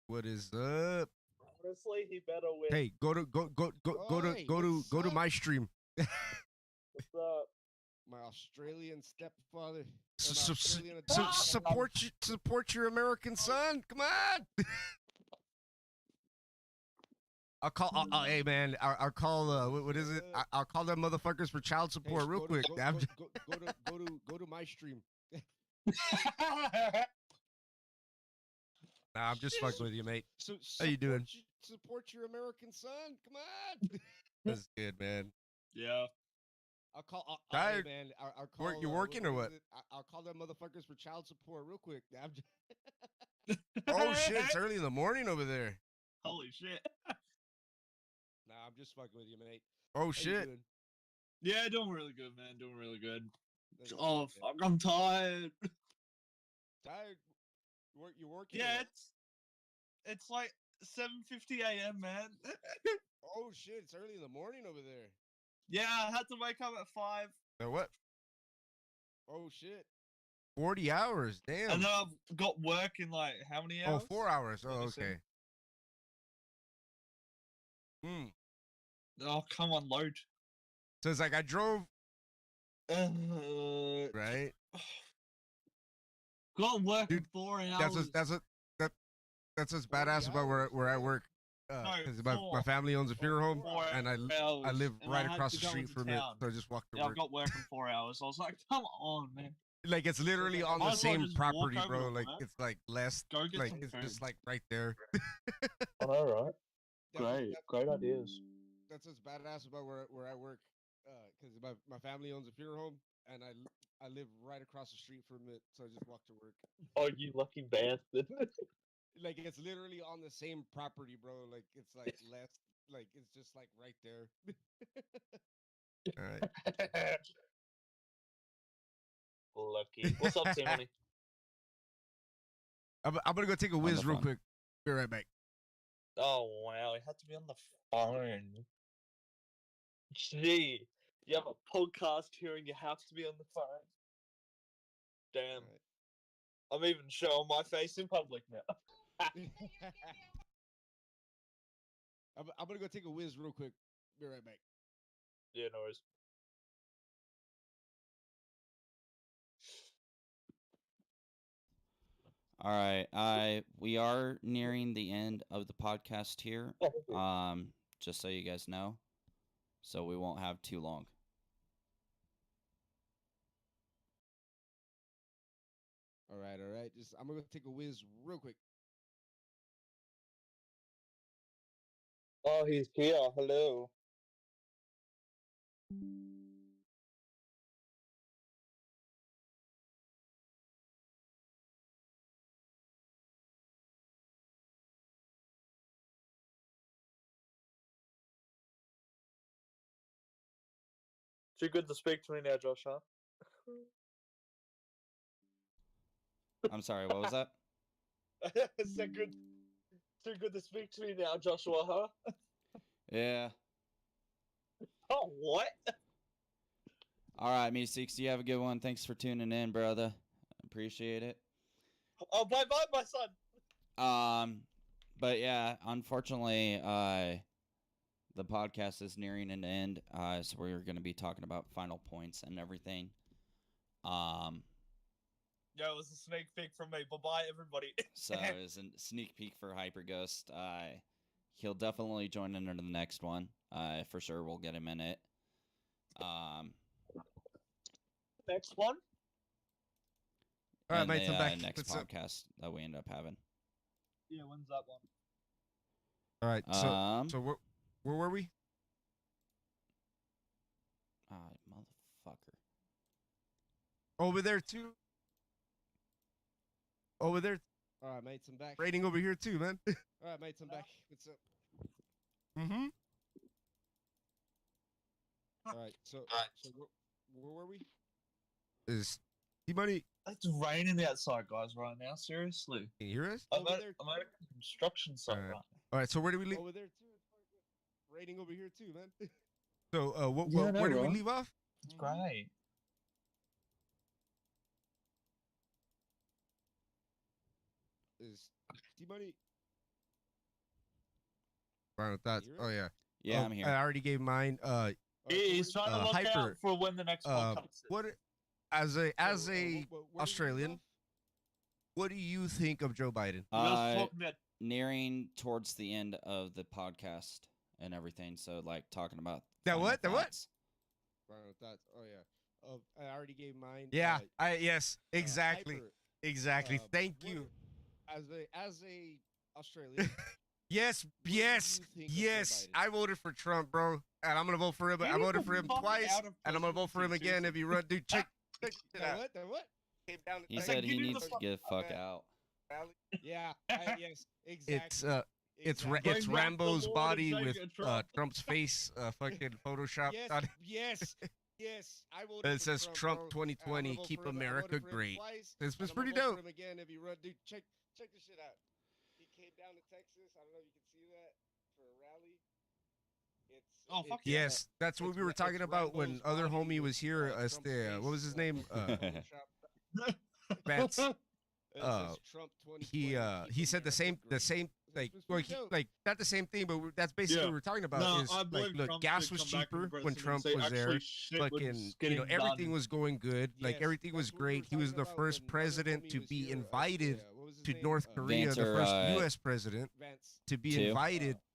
What is up? Honestly, he better win. Hey, go to my stream. What's up? My Australian stepfather. Support your American son. Come on. I'll call. Hey man, I'll call. What is it? I'll call them motherfuckers for child support real quick. Go to my stream. Nah, I'm just fucking with you, mate. How you doing? Support your American son. Come on. That's good, man. Yeah. I'll call. Tired? Hey, man, I'll call. You working or what? I'll call them motherfuckers for child support real quick. Oh shit! It's early in the morning over there. Holy shit. Nah, I'm just fucking with you, mate. Oh shit. Yeah, doing really good, man. Doing really good. Oh fuck, I'm tired. Tired? You working? Yeah, it's like 7:50 a.m., man. Oh shit! It's early in the morning over there. Yeah, I had to wake up at 5. What? Oh shit! 40 hours, damn. And then I've got work in like how many hours? Oh, 4 hours. Oh, okay. Oh, come on, load. So it's like I drove. Right. Got work in 4 hours. That's what's badass about where I work. Because my family owns a funeral home, and I live right across the street from it, so I just walk to Yeah, work. I've got work in 4 hours. I was like, come on, man. Like it's literally on the Might as well same just walk property, over bro. it, Like man. it's like less, Go get like some it's food. just like right there. All right. Great ideas. That's what's badass about where I work, because my family owns a funeral home, and I live right across the street from it, so I just walk to work. Oh, you lucky bastard. Like it's literally on the same property, bro. Like it's like less, like it's just like right there. All right. Lucky. What's up, Timothy? I'm gonna go take a whiz real quick. Be right back. Oh wow, it had to be on the phone. Gee, you have a podcast here and you have to be on the phone. Damn. I'm even showing my face in public now. I'm gonna go take a whiz real quick. Be right back. Yeah, no worries. All right. We are nearing the end of the podcast here. Just so you guys know. So we won't have too long. All right. Just I'm gonna take a whiz real quick. Oh, he's here. Hello. Too good to speak to me now, Josh, huh? I'm sorry, what was that? It's so good. Too good to speak to me now, Joshua, huh? Yeah. Oh, what? All right, Meeseeks, you have a good one. Thanks for tuning in, brother. Appreciate it. Oh, bye-bye, my son. But yeah, unfortunately, the podcast is nearing an end. So we're going to be talking about final points and everything. Yeah, it was a sneak peek from me. Bye-bye, everybody. So it was a sneak peek for Hyper Ghost. He'll definitely join in the next one. For sure, we'll get him in it. Next one? All right, and mate, the I'm back. next What's up? podcast that we end up having. Yeah, when's that one? All right. So where were we? Motherfucker. Over there too. Over there. All right, mates, I'm back. Rating over here too, man. All right, mates, I'm back. What's up? Mm-hmm. All right. So where were we? Is T-Money? It's raining outside, guys, right now. Seriously. Can you hear us? I'm at a construction site right now. All right. So where do we leave? Over there too. Rating over here too, man. So Yeah, I know, where do we right? leave off? It's great. Is T-Money? Final thoughts. Oh yeah. Yeah, I'm here. I already gave mine. He's trying to look Hyper, out for when the next one comes. What? As a Australian, what do you think of Joe Biden? Nearing towards the end of the podcast and everything. So like talking about that. final What? The what? thoughts. Final thoughts. Oh yeah. I already gave mine. Yeah. Yes. Exactly. Hyper, Exactly. Thank you. As a Australian. Yes. Yes. Yes. I voted for Trump, bro, and I'm gonna vote for him. I voted for him twice, and I'm gonna vote for him again if he run. Dude, check it out. What? Came down to He said he needs to get the fuck out. Yeah. Yes. Exactly. It's Rambo's body with Trump's face fucking photoshopped Yes. on it. Yes. I voted And it for says Trump bro. 2020, I'm gonna vote keep for him. I America voted for him great. twice, It's and I'm pretty gonna vote dope. for him again if he run. Dude, check this shit out. He came down to Texas. I don't know if you can see that for a rally. Yes, that's what we were talking about when other homie was here. What was his name? Vance. Trump he said the same like not the same thing, but that's basically what we're talking about. Look, gas was cheaper when Trump was there. Fucking, everything was going good. Like everything was great. He was the first president to be invited to North Korea, Vance, the first U.S. president to be invited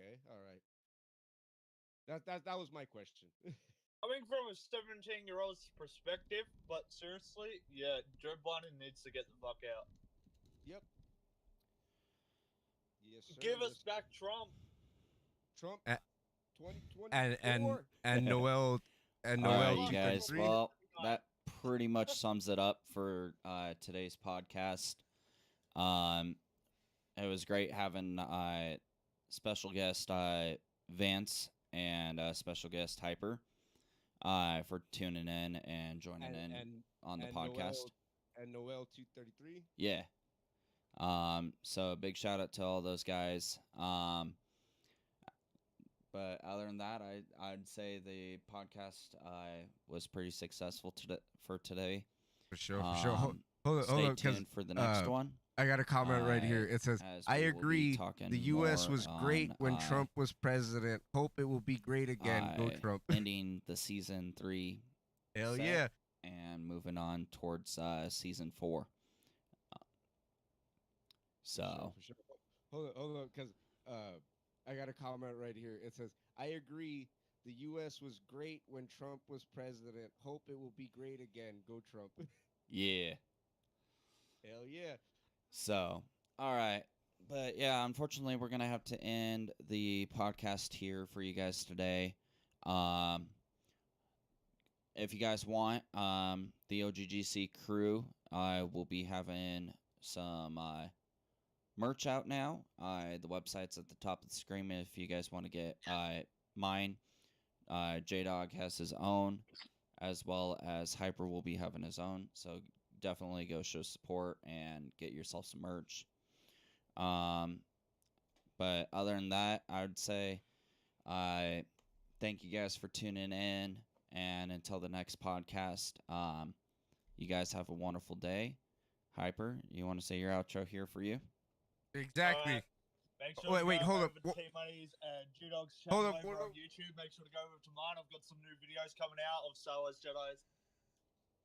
Okay, all right. That was my question. Coming from a 17-year-old's perspective, but seriously, yeah, Joe Biden needs to get the fuck out. Yep. Yes, sir. Give us Let's- back Trump. Trump A- 2024. and Noel and All Noel right, you guys. 233. Well, that pretty much sums it up for today's podcast. It was great having special guest Vance and special guest Hyper for tuning in and joining in on the podcast. Noel 233. Yeah. So a big shout out to all those guys. But other than that, I'd say the podcast was pretty successful for today. For sure. Hold Stay on, 'cause, tuned for the next one. I got a comment right here. It says, as "I we will be agree. talking The U.S. more was great on, when Trump was president. Hope it will be great again. Go Trump." Ending the season 3. Hell set yeah. And moving on towards season 4. So For sure. Hold on, because I got a comment right here. It says, "I agree. The U.S. was great when Trump was president. Hope it will be great again. Go Trump." yeah. Hell yeah. So, all right. But yeah, unfortunately, we're going to have to end the podcast here for you guys today. If you guys want, the OGGC crew will be having some merch out now. The website's at the top of the screen if you guys want to get mine. J-Dog has his own, as well as Hyper will be having his own. So definitely go show support and get yourself some merch. But other than that, I would say thank you guys for tuning in. And until the next podcast, you guys have a wonderful day. Hyper, you want to say your outro here for you? Exactly. Make sure Wait, to go hold over up. to T-Money's and G-Dog's Hold channel up, over hold on YouTube. Make sure to go over to mine. I've got some new videos coming out of Star Wars Jedi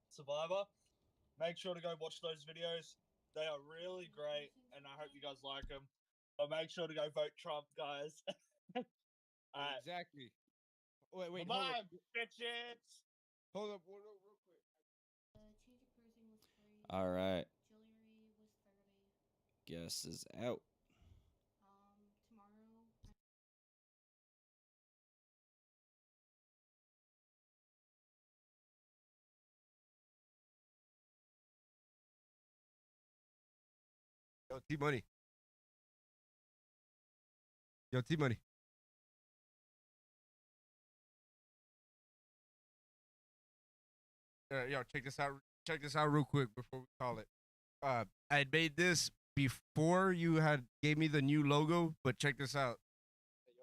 Survivor. Make sure to go watch those videos. They are really great, and I hope you guys like them. But make sure to go vote Trump, guys. Alright. Exactly. Wait, hold Bye, up. bitches. Hold up, real quick. All right. Guess is out. Yo, T-Money. Yo, T-Money. Yo, check this out. Check this out real quick before we call it. I had made this before you had gave me the new logo, but check this out.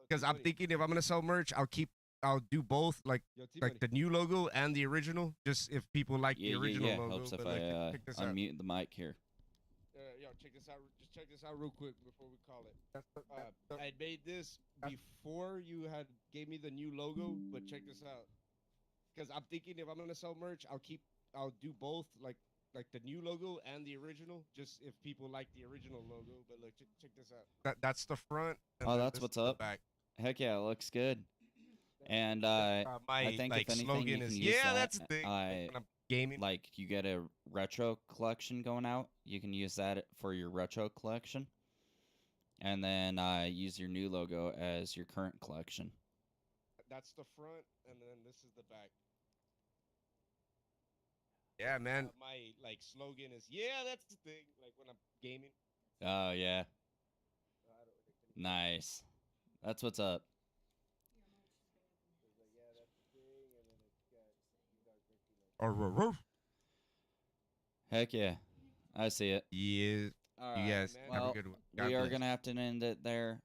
Because I'm thinking if I'm gonna sell merch, I'll do both, like the new logo and the original, just if people like the original logo. Helps if but, I like, check this out. unmute the mic here. Yo, check this out. Just check this out real quick before we call it. I had made this before you had gave me the new logo, but check this out. Because I'm thinking if I'm gonna sell merch, I'll do both, like the new logo and the original, just if people like the original logo. But look, check this out. That's the front. and Oh, then that's this what's is the up. back. Heck yeah, it looks good. And my I think like if anything, slogan you can is use yeah, that, that's the thing. Like, when I'm gaming. Like you get a retro collection going out, you can use that for your retro collection, and then use your new logo as your current collection. That's the front, and then this is the back. Yeah, man. My like slogan is yeah, that's the thing. Like when I'm gaming. Oh yeah, nice. That's what's up. Heck yeah, I see it. Yeah. All You right. guys have Well, a good one. God we are bless. gonna have to end it there.